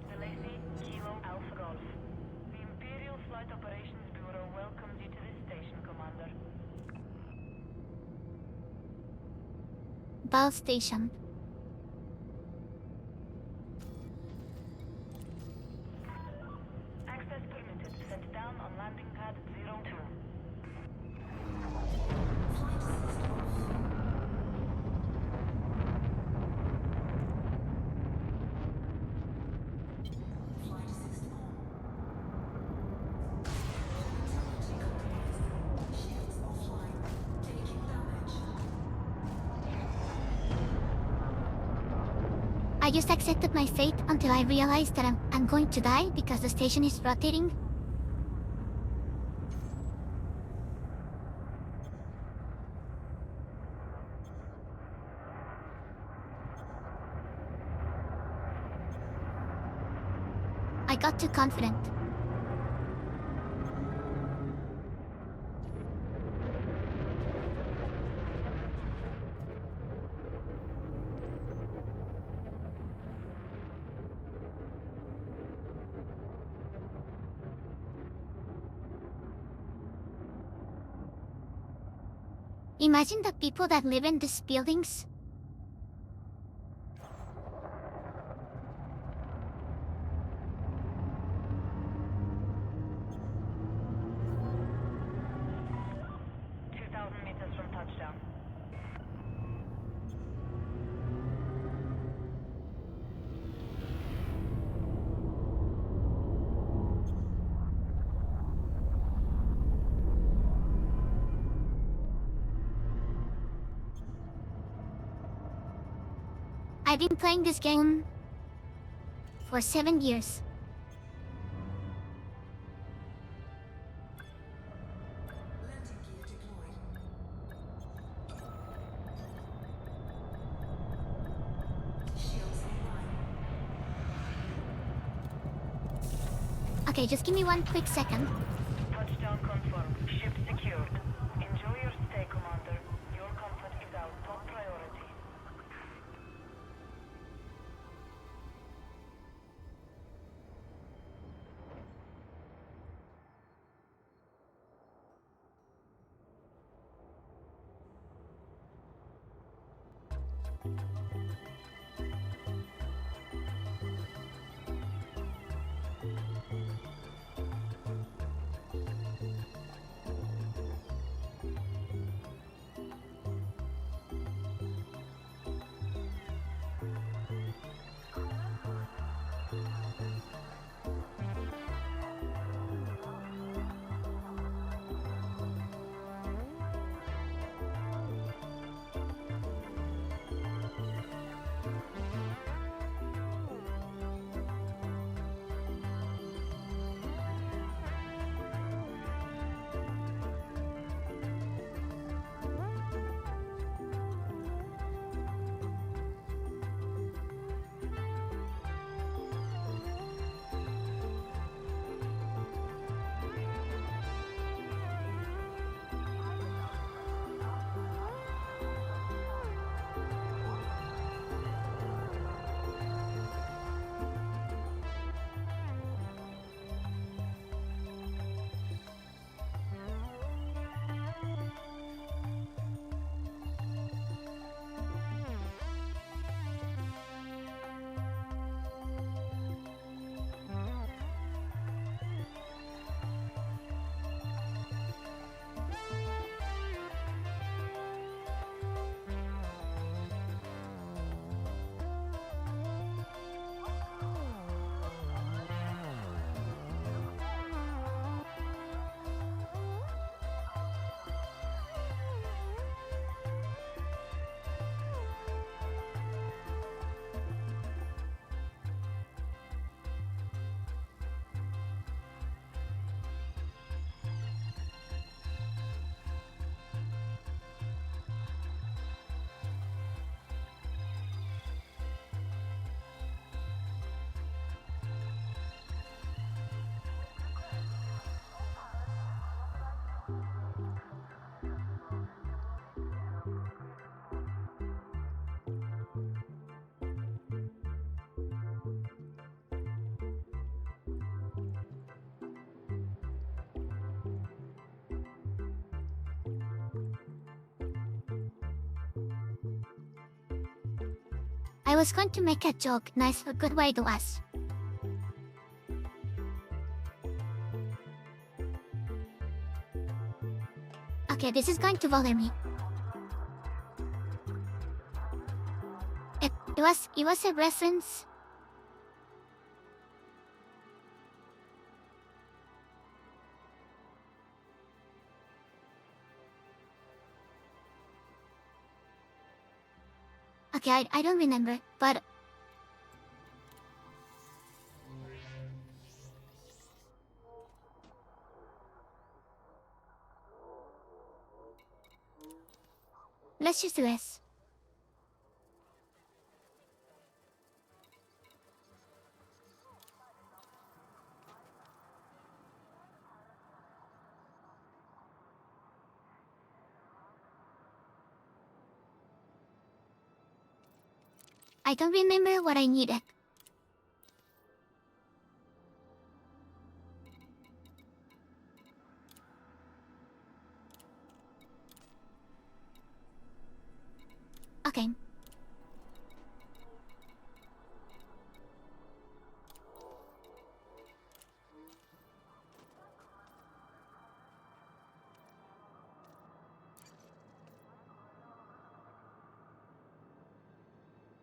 Delacey, Kilo Alpha Golf. The Imperial Flight Operations Bureau welcomes you to this station, Commander. Ball station. Access permitted. Set down on landing pad 02. Flight system on. Shields offline. Taking damage. I just accepted my fate until I realized that I'm going to die because the station is rotating. I got too confident. Imagine the people that live in these buildings. Meters from touchdown. I've been playing this game for 7 years. Landing gear deployed. Shields Okay, just give me one quick second. Touchdown confirmed. Ship secured. Enjoy your stay, Commander. Your comfort is our top priority. I was going to make a joke. Nice, a good way to ask. Okay, this is going to bother me. It was a reference. Okay, I don't remember, but let's just do this. I don't remember what I needed. Okay.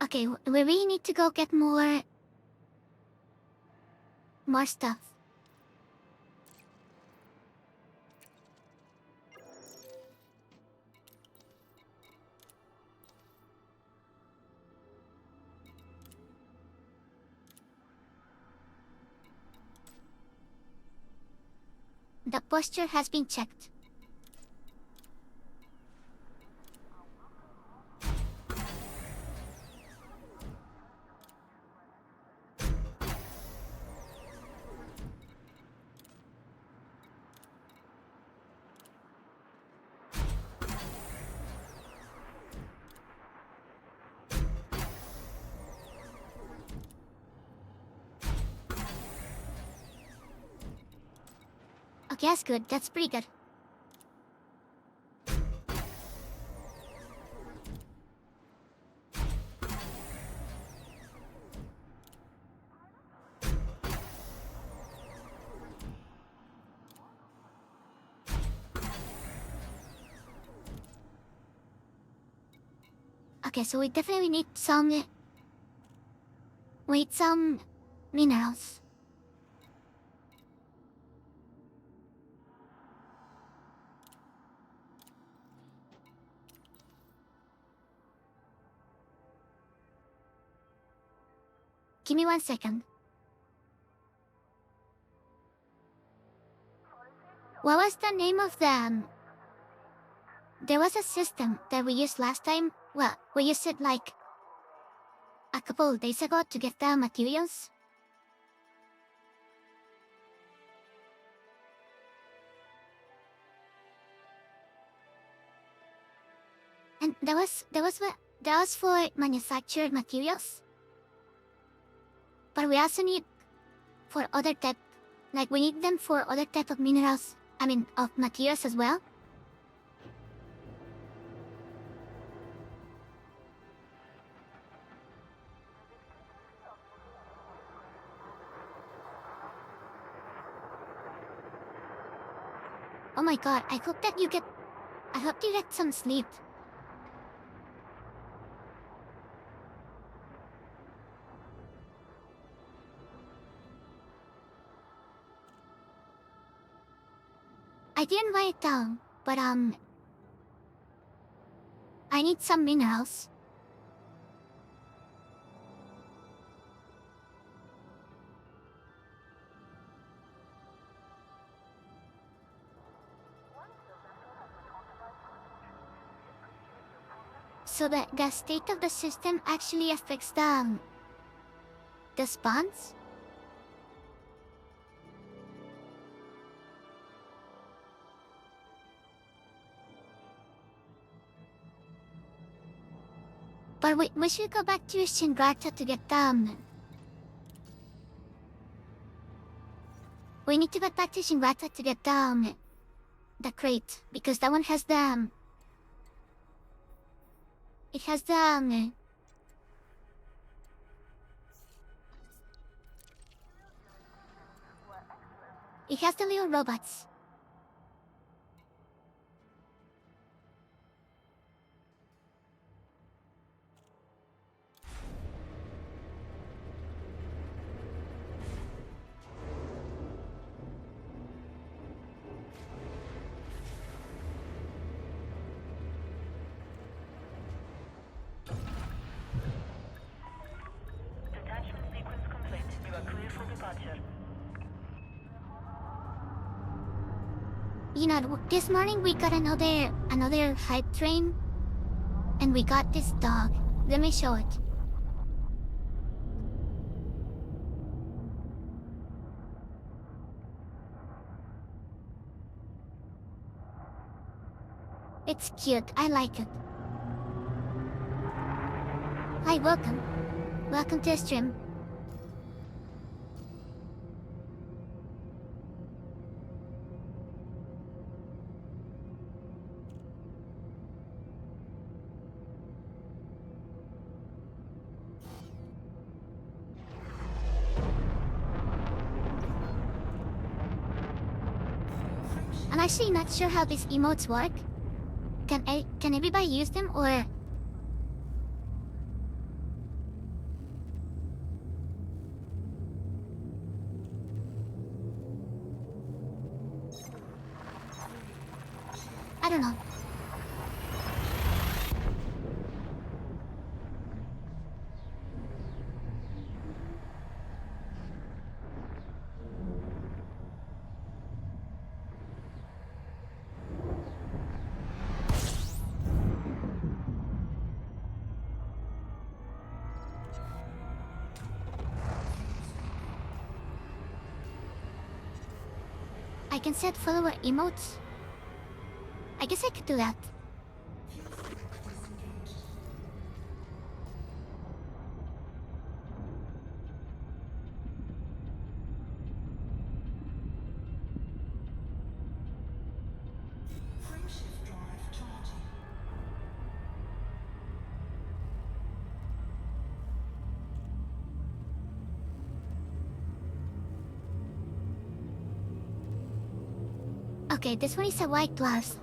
Okay, we really need to go get more stuff. The posture has been checked. Okay, that's good. That's pretty good. Okay, so we definitely need some... We need some minerals. Give me 1 second. What was the name of the... There was a system that we used last time. Well, we used it like a couple of days ago to get the materials. And that was for manufactured materials. But we also need for other type, like we need them for other type of minerals. I mean, of materials as well. Oh my god, I hope you get some sleep. I didn't write it down, but I need some minerals. So the state of the system actually affects the spawns? But we should go back to Shingrata to get them. We need to get back to Shingrata to get the crate, because that one has the it has the it has the little robots. Detachment sequence complete. You are clear for departure. You know, this morning we got another hype train, and we got this dog. Let me show it. It's cute. I like it. Hi, welcome. Welcome to the stream. I'm actually not sure how these emotes work. Can everybody use them, or... I don't know. I can set follower emotes. I guess I could do that. Okay, this one is a white dwarf.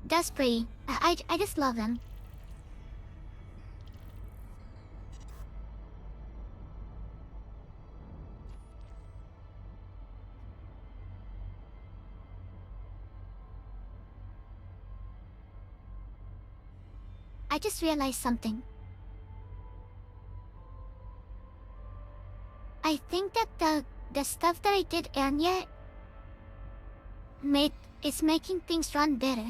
That's pretty. I just love them. I just realized something. I think that the stuff that I did earlier is making things run better.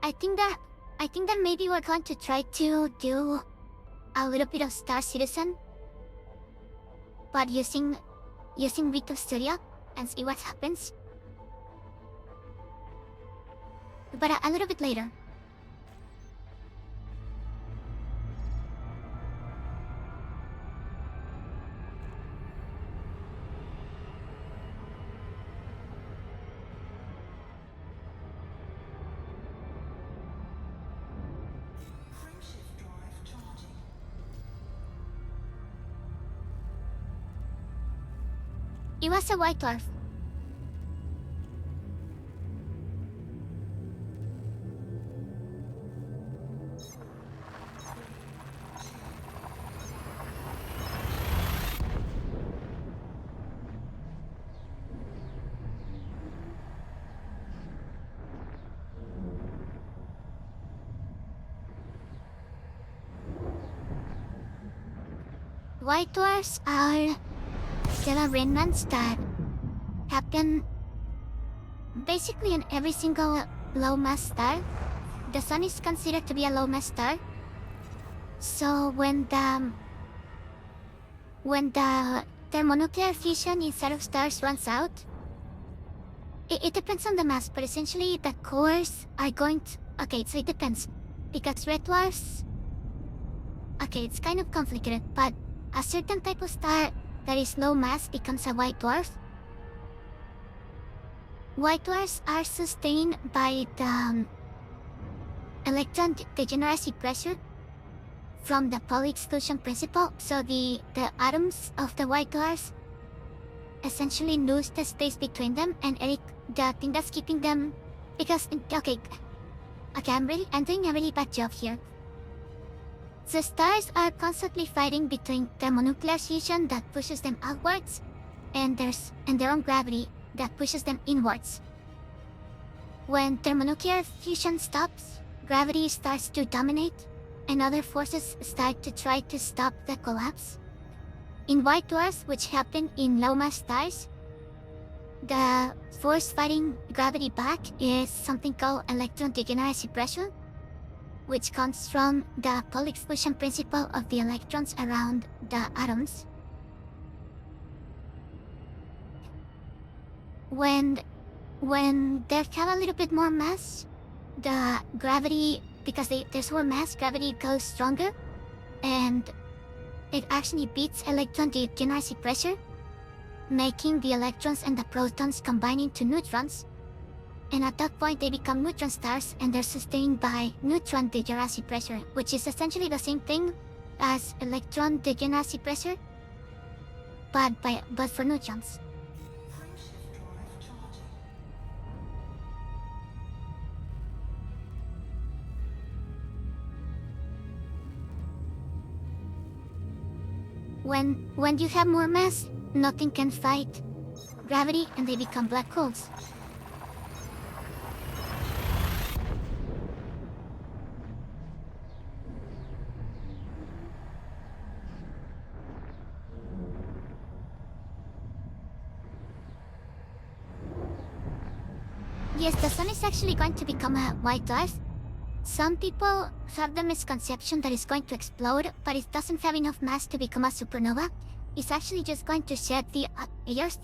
I think that maybe we're going to try to do a little bit of Star Citizen, but using Vito Studio and see what happens. But a little bit later. Frameshift drive charging. It was a white dwarf. White dwarfs are the remnants that happen basically in every single low mass star. The sun is considered to be a low mass star. So when the thermonuclear fusion inside of stars runs out, it depends on the mass, but essentially the cores are going to... Okay, so it depends. Because red dwarfs... Okay, it's kind of complicated, but a certain type of star that is low mass becomes a white dwarf. White dwarfs are sustained by the electron degeneracy pressure from the Pauli exclusion principle. So the atoms of the white dwarfs essentially lose the space between them, and the thing that's keeping them... Because... Okay, I'm doing a really bad job here. The stars are constantly fighting between thermonuclear fusion that pushes them outwards and their own gravity that pushes them inwards. When thermonuclear fusion stops, gravity starts to dominate and other forces start to try to stop the collapse. In white dwarfs, which happen in low mass stars, the force fighting gravity back is something called electron degeneracy pressure, which comes from the Pauli exclusion principle of the electrons around the atoms. When they have a little bit more mass, the gravity, because there's more mass, gravity goes stronger, and it actually beats electron degeneracy pressure, making the electrons and the protons combine into neutrons. And at that point, they become neutron stars, and they're sustained by neutron degeneracy pressure, which is essentially the same thing as electron degeneracy pressure, but for neutrons. Frameshift drive charging. When you have more mass, nothing can fight gravity, and they become black holes. Yes, the sun is actually going to become a white dwarf. Some people have the misconception that it's going to explode, but it doesn't have enough mass to become a supernova. It's actually just going to shed the layers.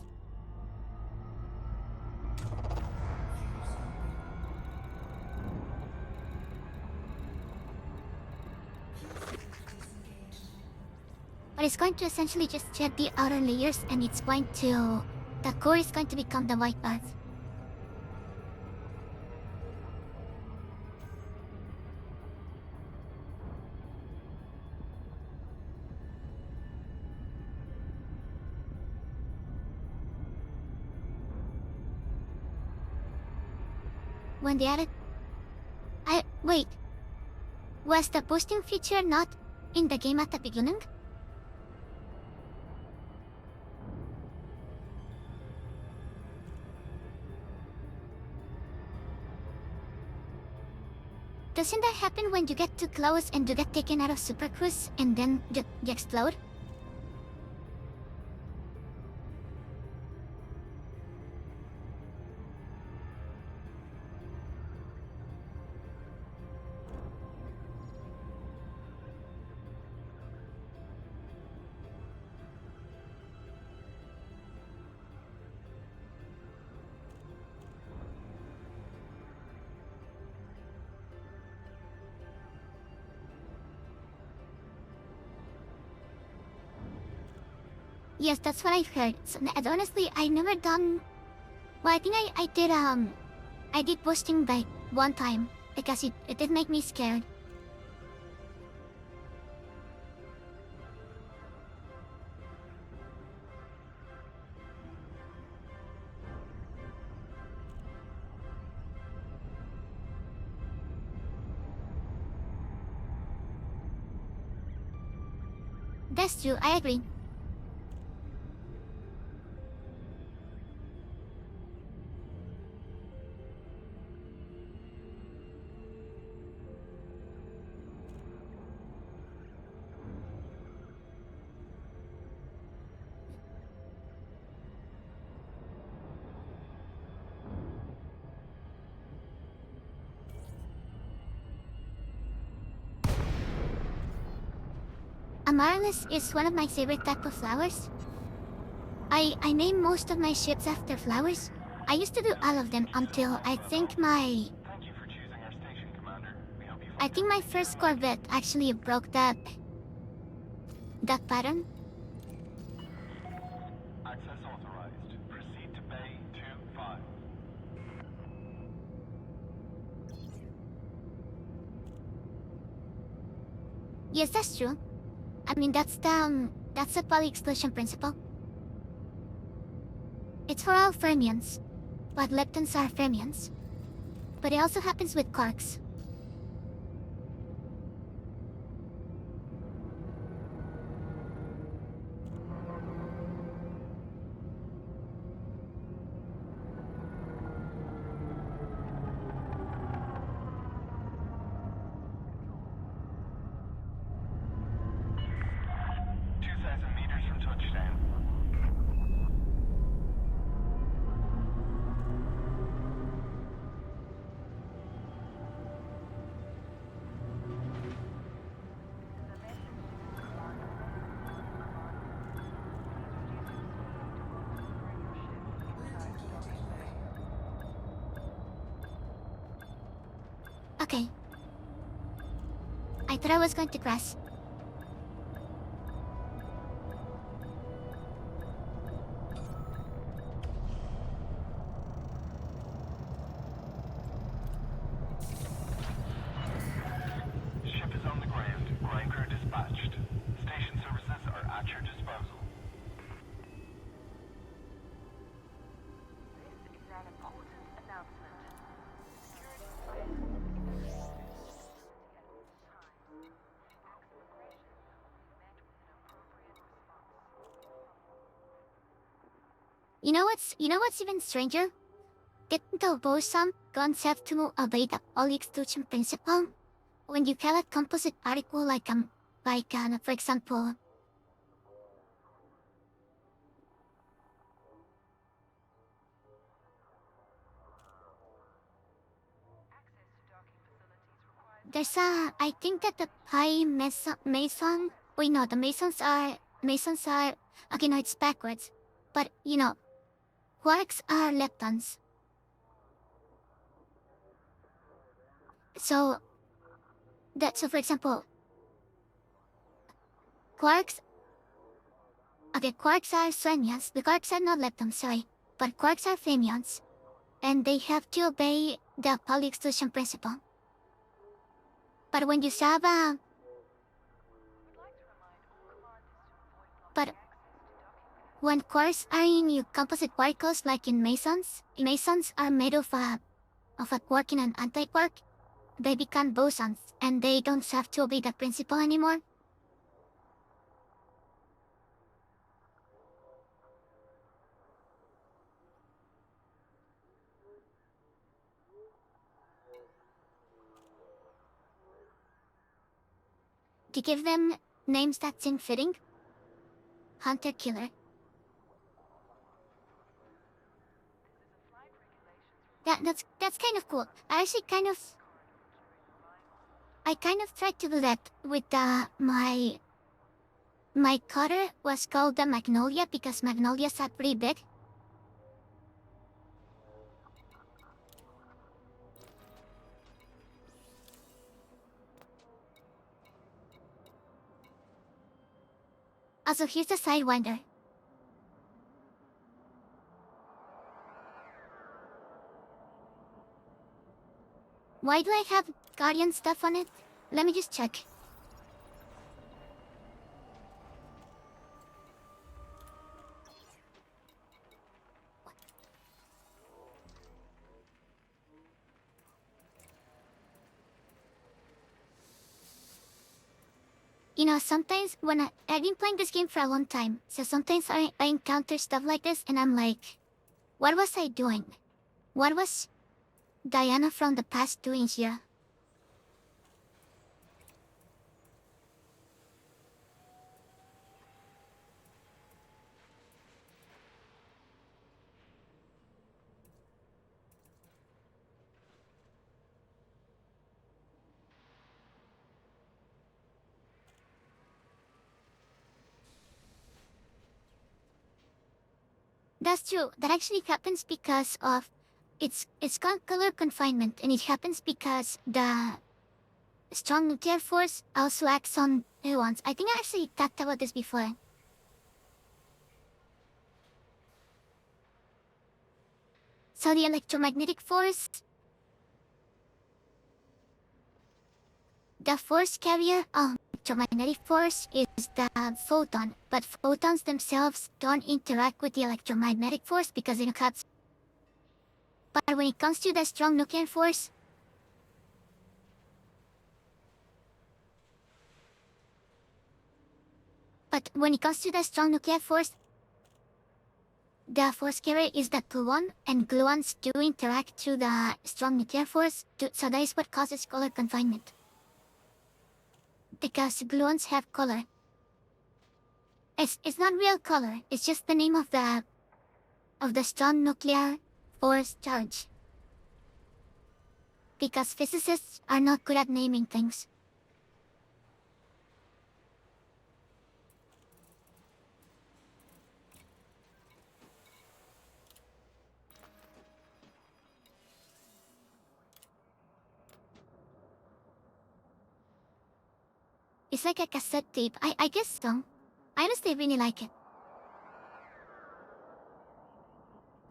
but it's going to essentially just shed the outer layers, and it's going to... the core is going to become the white earth. When they added... wait. Was the boosting feature not in the game at the beginning? Doesn't that happen when you get too close and you get taken out of Super Cruise and then you explode? Yes, that's what I've heard. So, honestly, I never done... Well, I think I did boosting like one time because it did make me scared. That's true, I agree. Amaryllis is one of my favorite type of flowers. I name most of my ships after flowers. I used to do all of them until I think my... Thank you for choosing our station, Commander. We hope you I think my first Corvette actually broke that pattern. Access authorized. Proceed to Bay 2-5. Yes, that's true. I mean, that's the poly-exclusion principle. It's for all fermions, but leptons are fermions. But it also happens with quarks. Okay. I thought I was going to crash. Ship is on the ground. Ground crew dispatched. Station services are at your disposal. This is an important announcement. Security You know what's even stranger? Didn't the boson guns have to obey the poly-exclusion principle? When you kill a composite particle for example... There's I think that the pi mason... Wait, no, the masons are... Okay, no, it's backwards. But, you know, quarks are leptons. So, for example, quarks Okay, quarks are fermions. The quarks are not leptons, sorry. But quarks are fermions. And they have to obey the Pauli exclusion principle. But when you have a... But when quarks are in composite particles, like in mesons are made of a quark and an antiquark. They become bosons, and they don't have to obey the principle anymore. To give them names that seem fitting. Hunter-killer. That's kind of cool. I kind of tried to do that with my cutter was called the Magnolia because magnolias are pretty big. Also, here's the Sidewinder. Why do I have Guardian stuff on it? Let me just check. You know, sometimes when I've been playing this game for a long time, so sometimes I encounter stuff like this and I'm like, what was I doing? What was Diana from the past doing here? That's true. That actually happens because of it's called color confinement, and it happens because the strong nuclear force also acts on neurons. I think I actually talked about this before. So the electromagnetic force, the force carrier of electromagnetic force is the photon, but photons themselves don't interact with the electromagnetic force because it cuts. But when it comes to the strong nuclear force, the force carrier is the gluon, and gluons do interact through the strong nuclear force, so that is what causes color confinement. Because gluons have color. It's not real color, it's just the name of the strong nuclear force charge. Because physicists are not good at naming things. It's like a cassette tape. I guess so. I honestly really like it.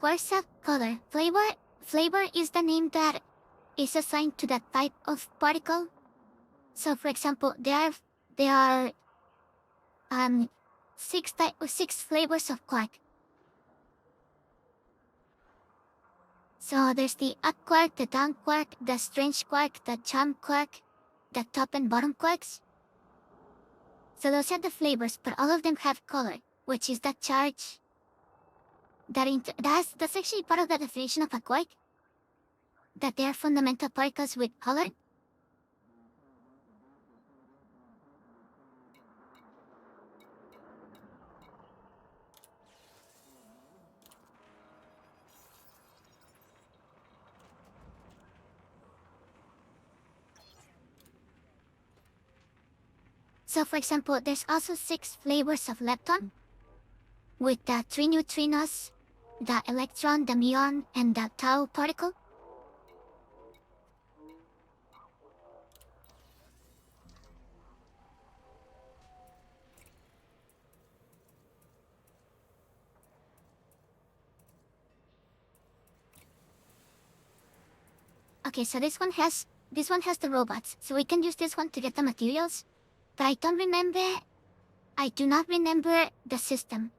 Quarks have color. Flavor is the name that is assigned to that type of particle. So for example, there are 6 flavors of quark. So there's the up quark, the down quark, the strange quark, the charm quark, the top and bottom quarks. So those are the flavors, but all of them have color, which is the charge. That's actually part of the definition of a quark. That they are fundamental particles with color. So for example, there's also 6 flavors of lepton, with the 3 neutrinos, the electron, the muon, and the tau particle. Okay, so this one has the robots, so we can use this one to get the materials. But I don't remember. I do not remember the system.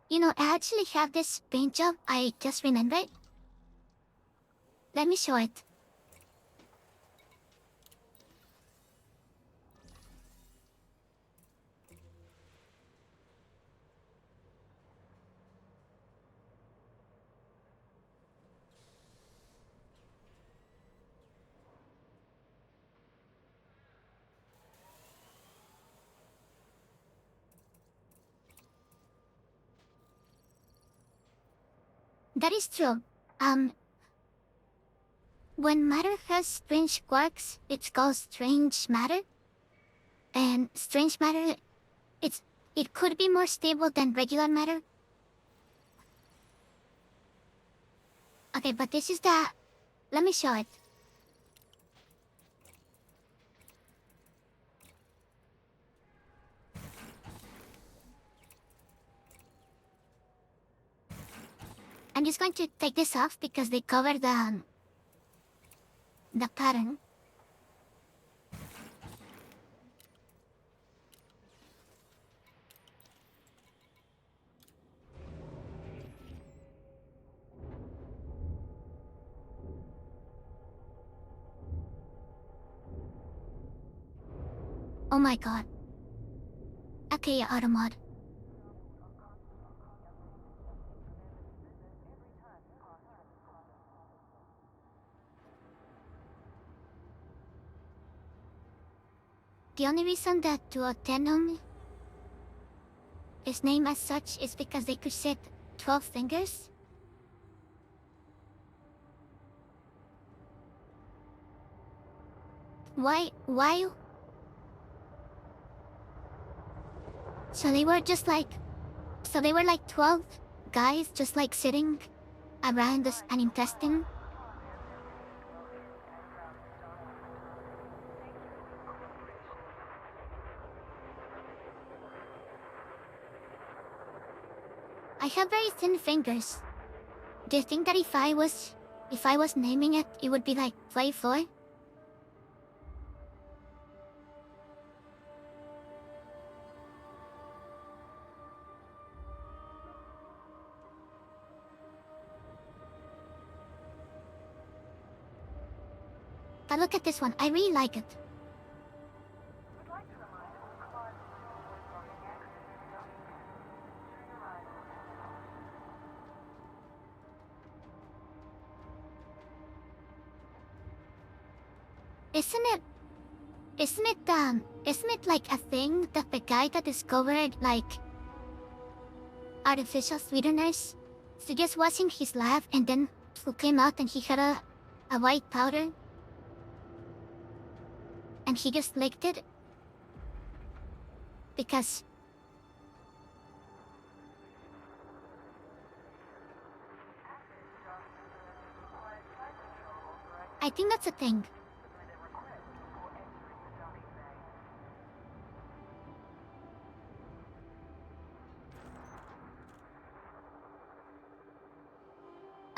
You know, I actually have this paint job. I just remembered. Let me show it. That is true. When matter has strange quarks, it's called strange matter. And strange matter, it could be more stable than regular matter. Okay, but this is the... Let me show it. I'm just going to take this off because they cover the pattern. Oh my god. Okay, Automod. The only reason that Duodenum is named as such is because they could set 12 fingers. Why? So they were just like... So they were like 12 guys just like sitting around an intestine. I have very thin fingers. Do you think that if I was naming it, it would be like Play 4? But look at this one, I really like it. Isn't it like a thing that the guy that discovered like artificial sweeteners? So just was in his lab and then he came out and he had a white powder. And he just licked it. Because I think that's a thing.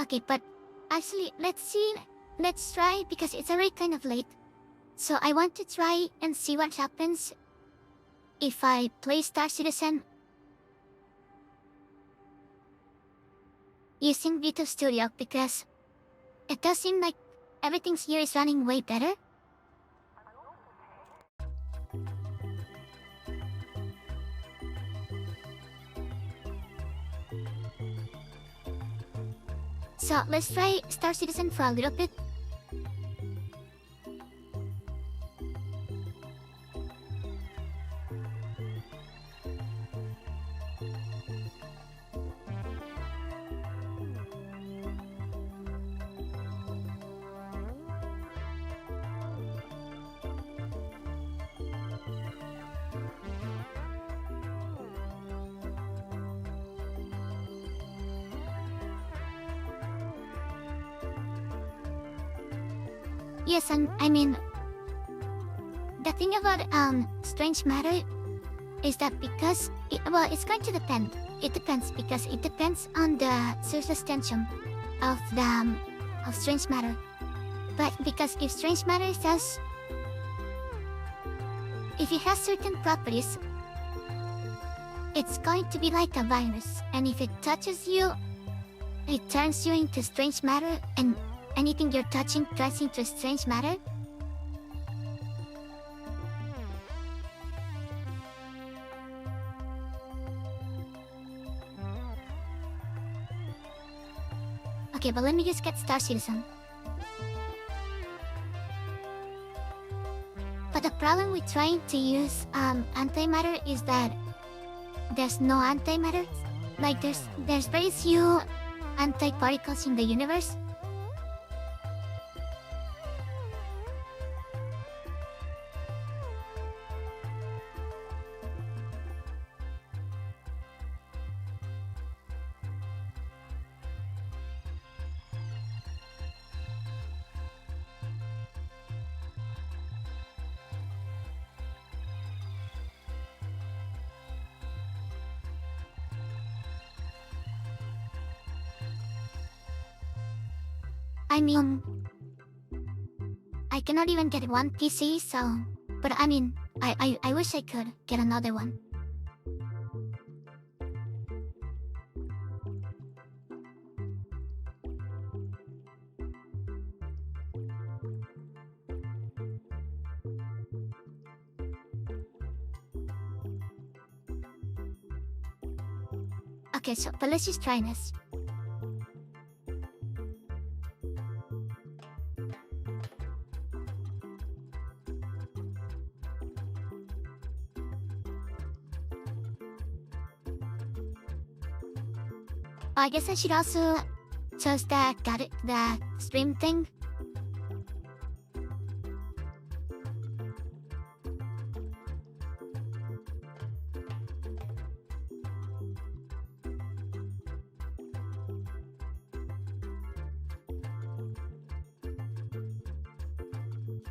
Okay, but actually, let's try because it's already kind of late. So I want to try and see what happens if I play Star Citizen using Vito Studio because it does seem like everything here is running way better. So let's try Star Citizen for a little bit. Yes, and I mean, the thing about strange matter is that because it's going to depend. It depends because it depends on the surface tension of the of strange matter. But because if strange matter says if it has certain properties, it's going to be like a virus, and if it touches you, it turns you into strange matter, and anything you're touching turns into strange matter. Okay, but let me just get Star Citizen. But the problem with trying to use antimatter is that there's no antimatter. Like there's very few antiparticles in the universe. I mean, I cannot even get one PC, so... But I mean, I wish I could get another one. Okay, so, but let's just try this. I guess I should also choose the stream thing.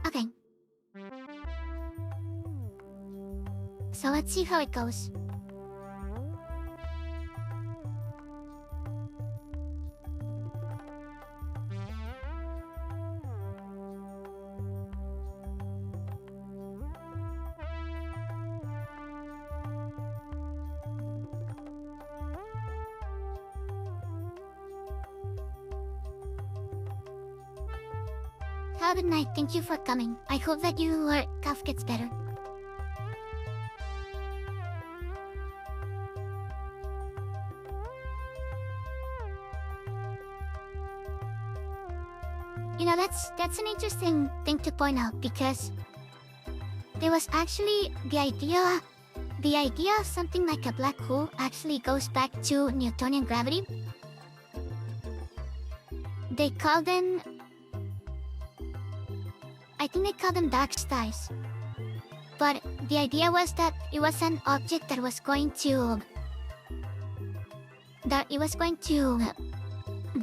Okay. So let's see how it goes. Have a good night. Thank you for coming. I hope that your cough gets better. You know, that's an interesting thing to point out because there was actually the idea of something like a black hole actually goes back to Newtonian gravity. They call them, I think they call them dark stars. But the idea was that it was an object that was going to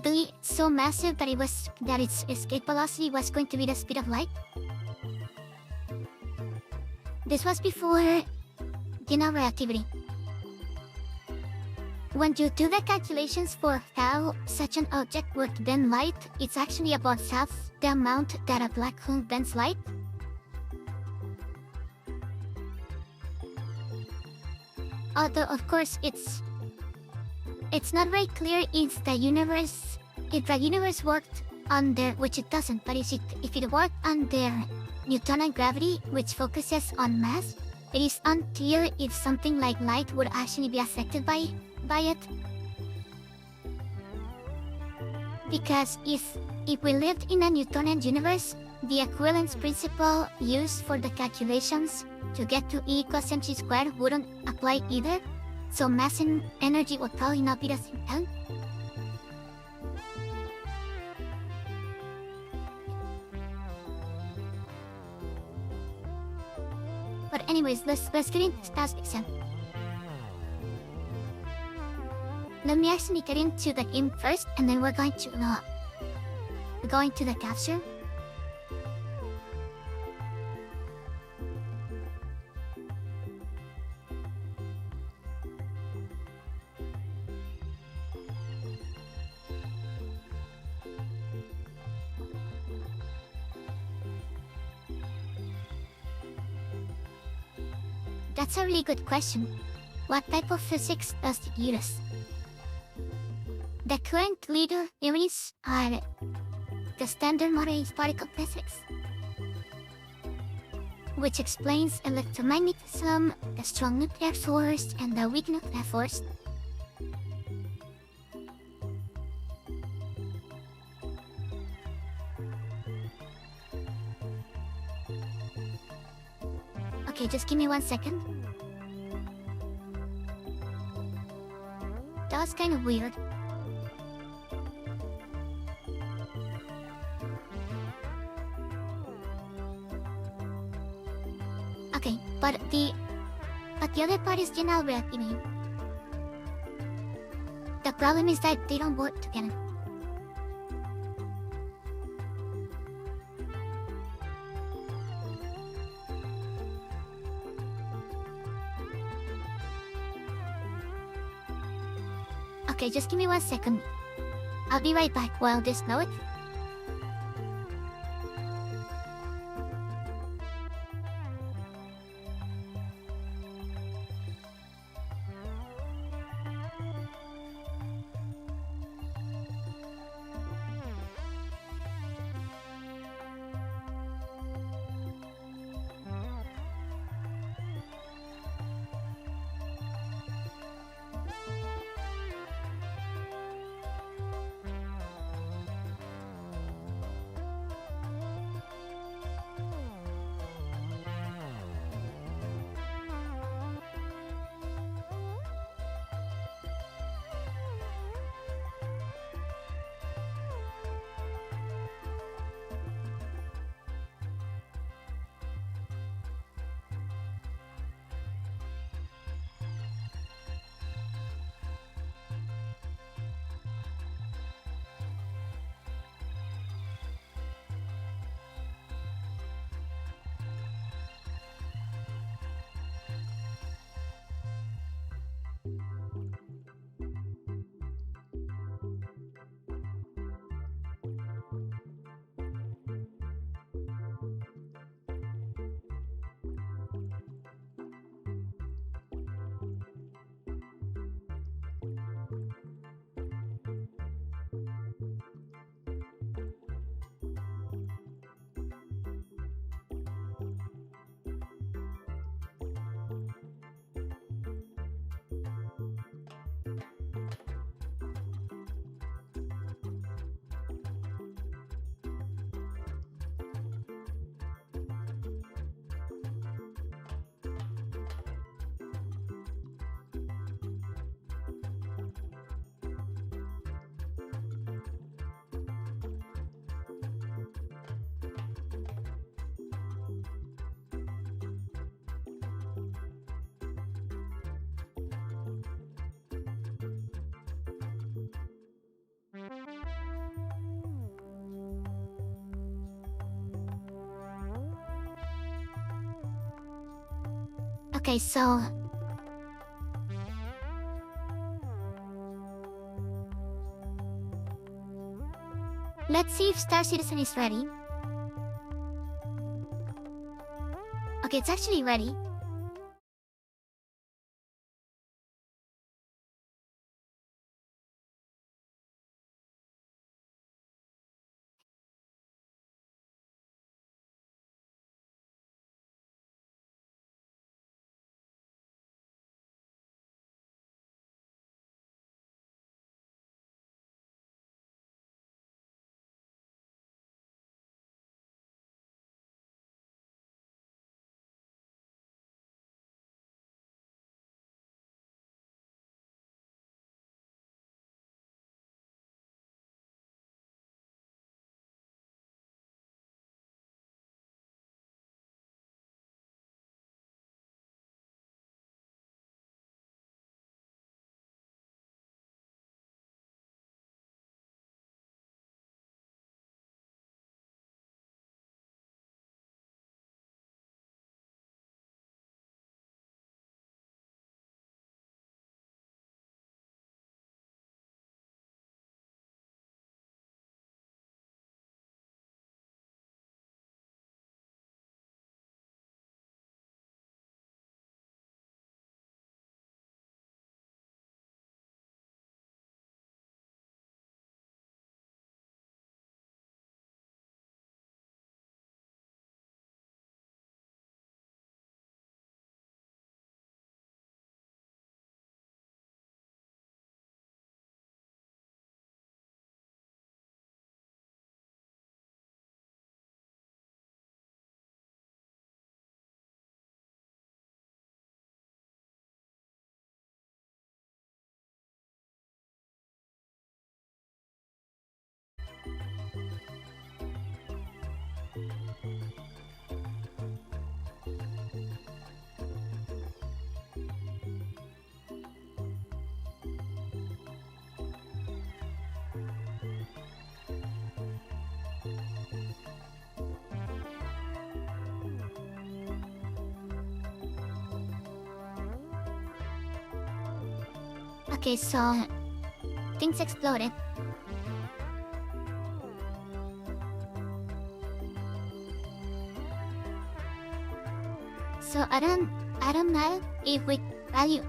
be so massive that its escape velocity was going to be the speed of light. This was before general relativity. When you do the calculations for how such an object would bend light, it's actually about half the amount that a black hole bends light. Although, of course, it's not very clear if the universe worked under, which it doesn't, but if it worked under Newtonian gravity, which focuses on mass, it is unclear if something like light would actually be affected by it. Because if we lived in a Newtonian universe, the equivalence principle used for the calculations to get to E equals mc squared wouldn't apply either, so mass and energy would probably not be the same thing. But anyways, let's get into Star Citizen. Let me actually get into the game first, and then we're going to go into the capture. That's a really good question. What type of physics does it use? The current leader theories are the standard model of particle physics, which explains electromagnetism, the strong nuclear force, and the weak nuclear force. Okay, just give me 1 second. That was kind of weird. Okay, but the other part is general relativity. The problem is that they don't work together. Okay, just give me 1 second. I'll be right back while this note. Okay, so let's see if Star Citizen is ready. Okay, it's actually ready. Okay, so things exploded. So I don't know if we value.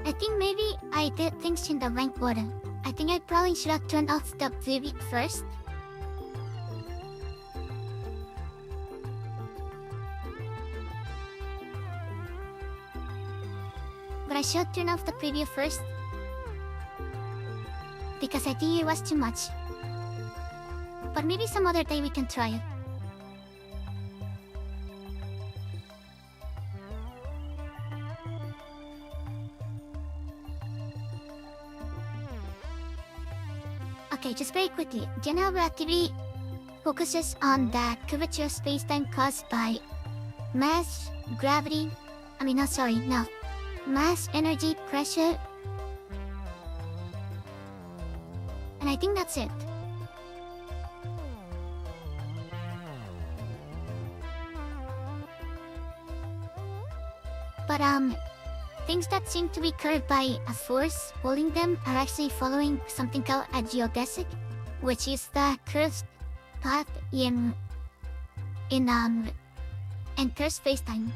I think maybe I did things in the rank order. I think I probably should have turned off the VV first. But I should turn off the preview first. Because I think it was too much. But maybe some other day we can try it. Okay, just very quickly. General relativity focuses on the curvature of space-time caused by mass, gravity... mass, energy, pressure... And I think that's it. But things that seem to be curved by a force holding them are actually following something called a geodesic, which is the curved path in curved spacetime.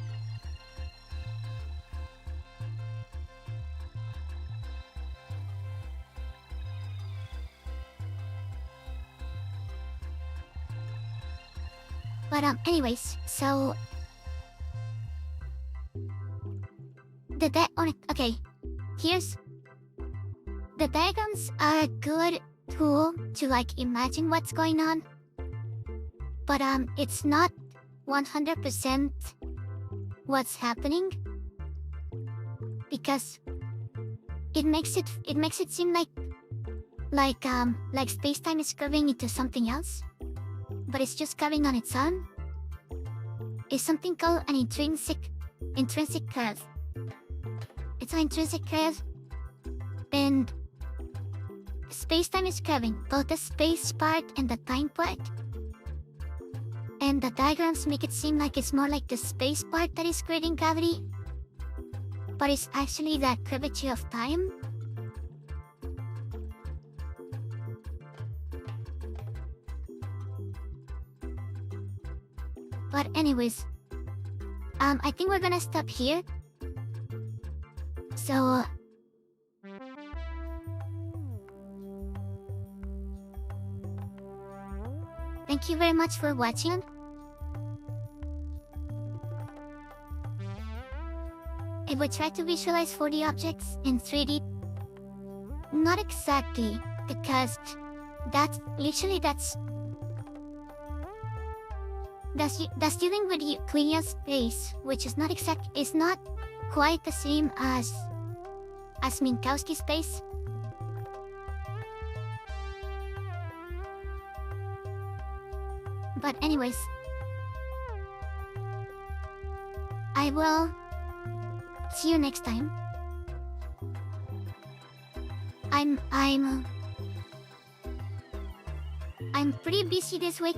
But anyways, so okay, here's the diagrams are a good tool to like imagine what's going on, but it's not 100% what's happening, because it makes it seem like space-time is curving into something else, but it's just curving on its own. It's something called an intrinsic curve. It's an intrinsic curve, and space-time is curving, both the space part and the time part. And the diagrams make it seem like it's more like the space part that is creating gravity, but it's actually the curvature of time. But anyways, I think we're gonna stop here. So thank you very much for watching. I will try to visualize 4D objects in 3D. Not exactly, because that's dealing with Euclidean space, which is not quite the same as Minkowski space. But anyways, I will see you next time. I'm pretty busy this week.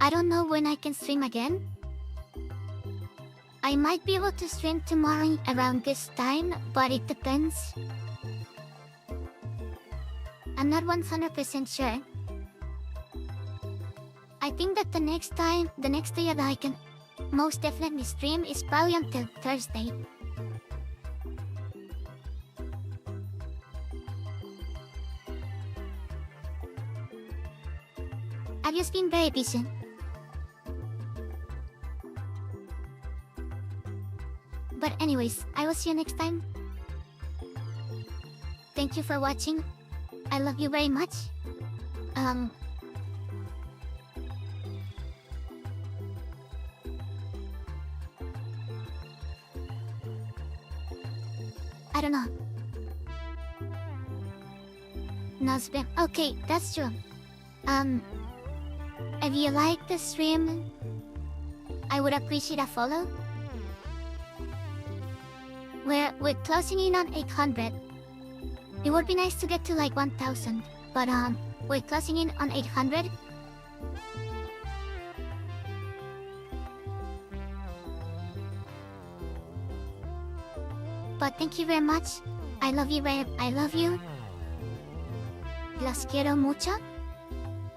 I don't know when I can stream again. I might be able to stream tomorrow around this time, but it depends. I'm not 100% sure. I think that the next day that I can most definitely stream is probably until Thursday. I've just been very busy. But anyways, I will see you next time. Thank you for watching. I love you very much. I don't know. No spam. Okay, that's true. If you like the stream, I would appreciate a follow. We're closing in on 800. It would be nice to get to like 1000, but we're closing in on 800. But thank you very much. I love you, I love you. Las quiero mucho.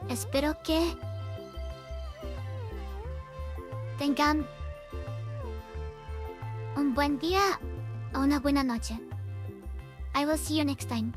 Espero que tengan un buen día o una buena noche. I will see you next time.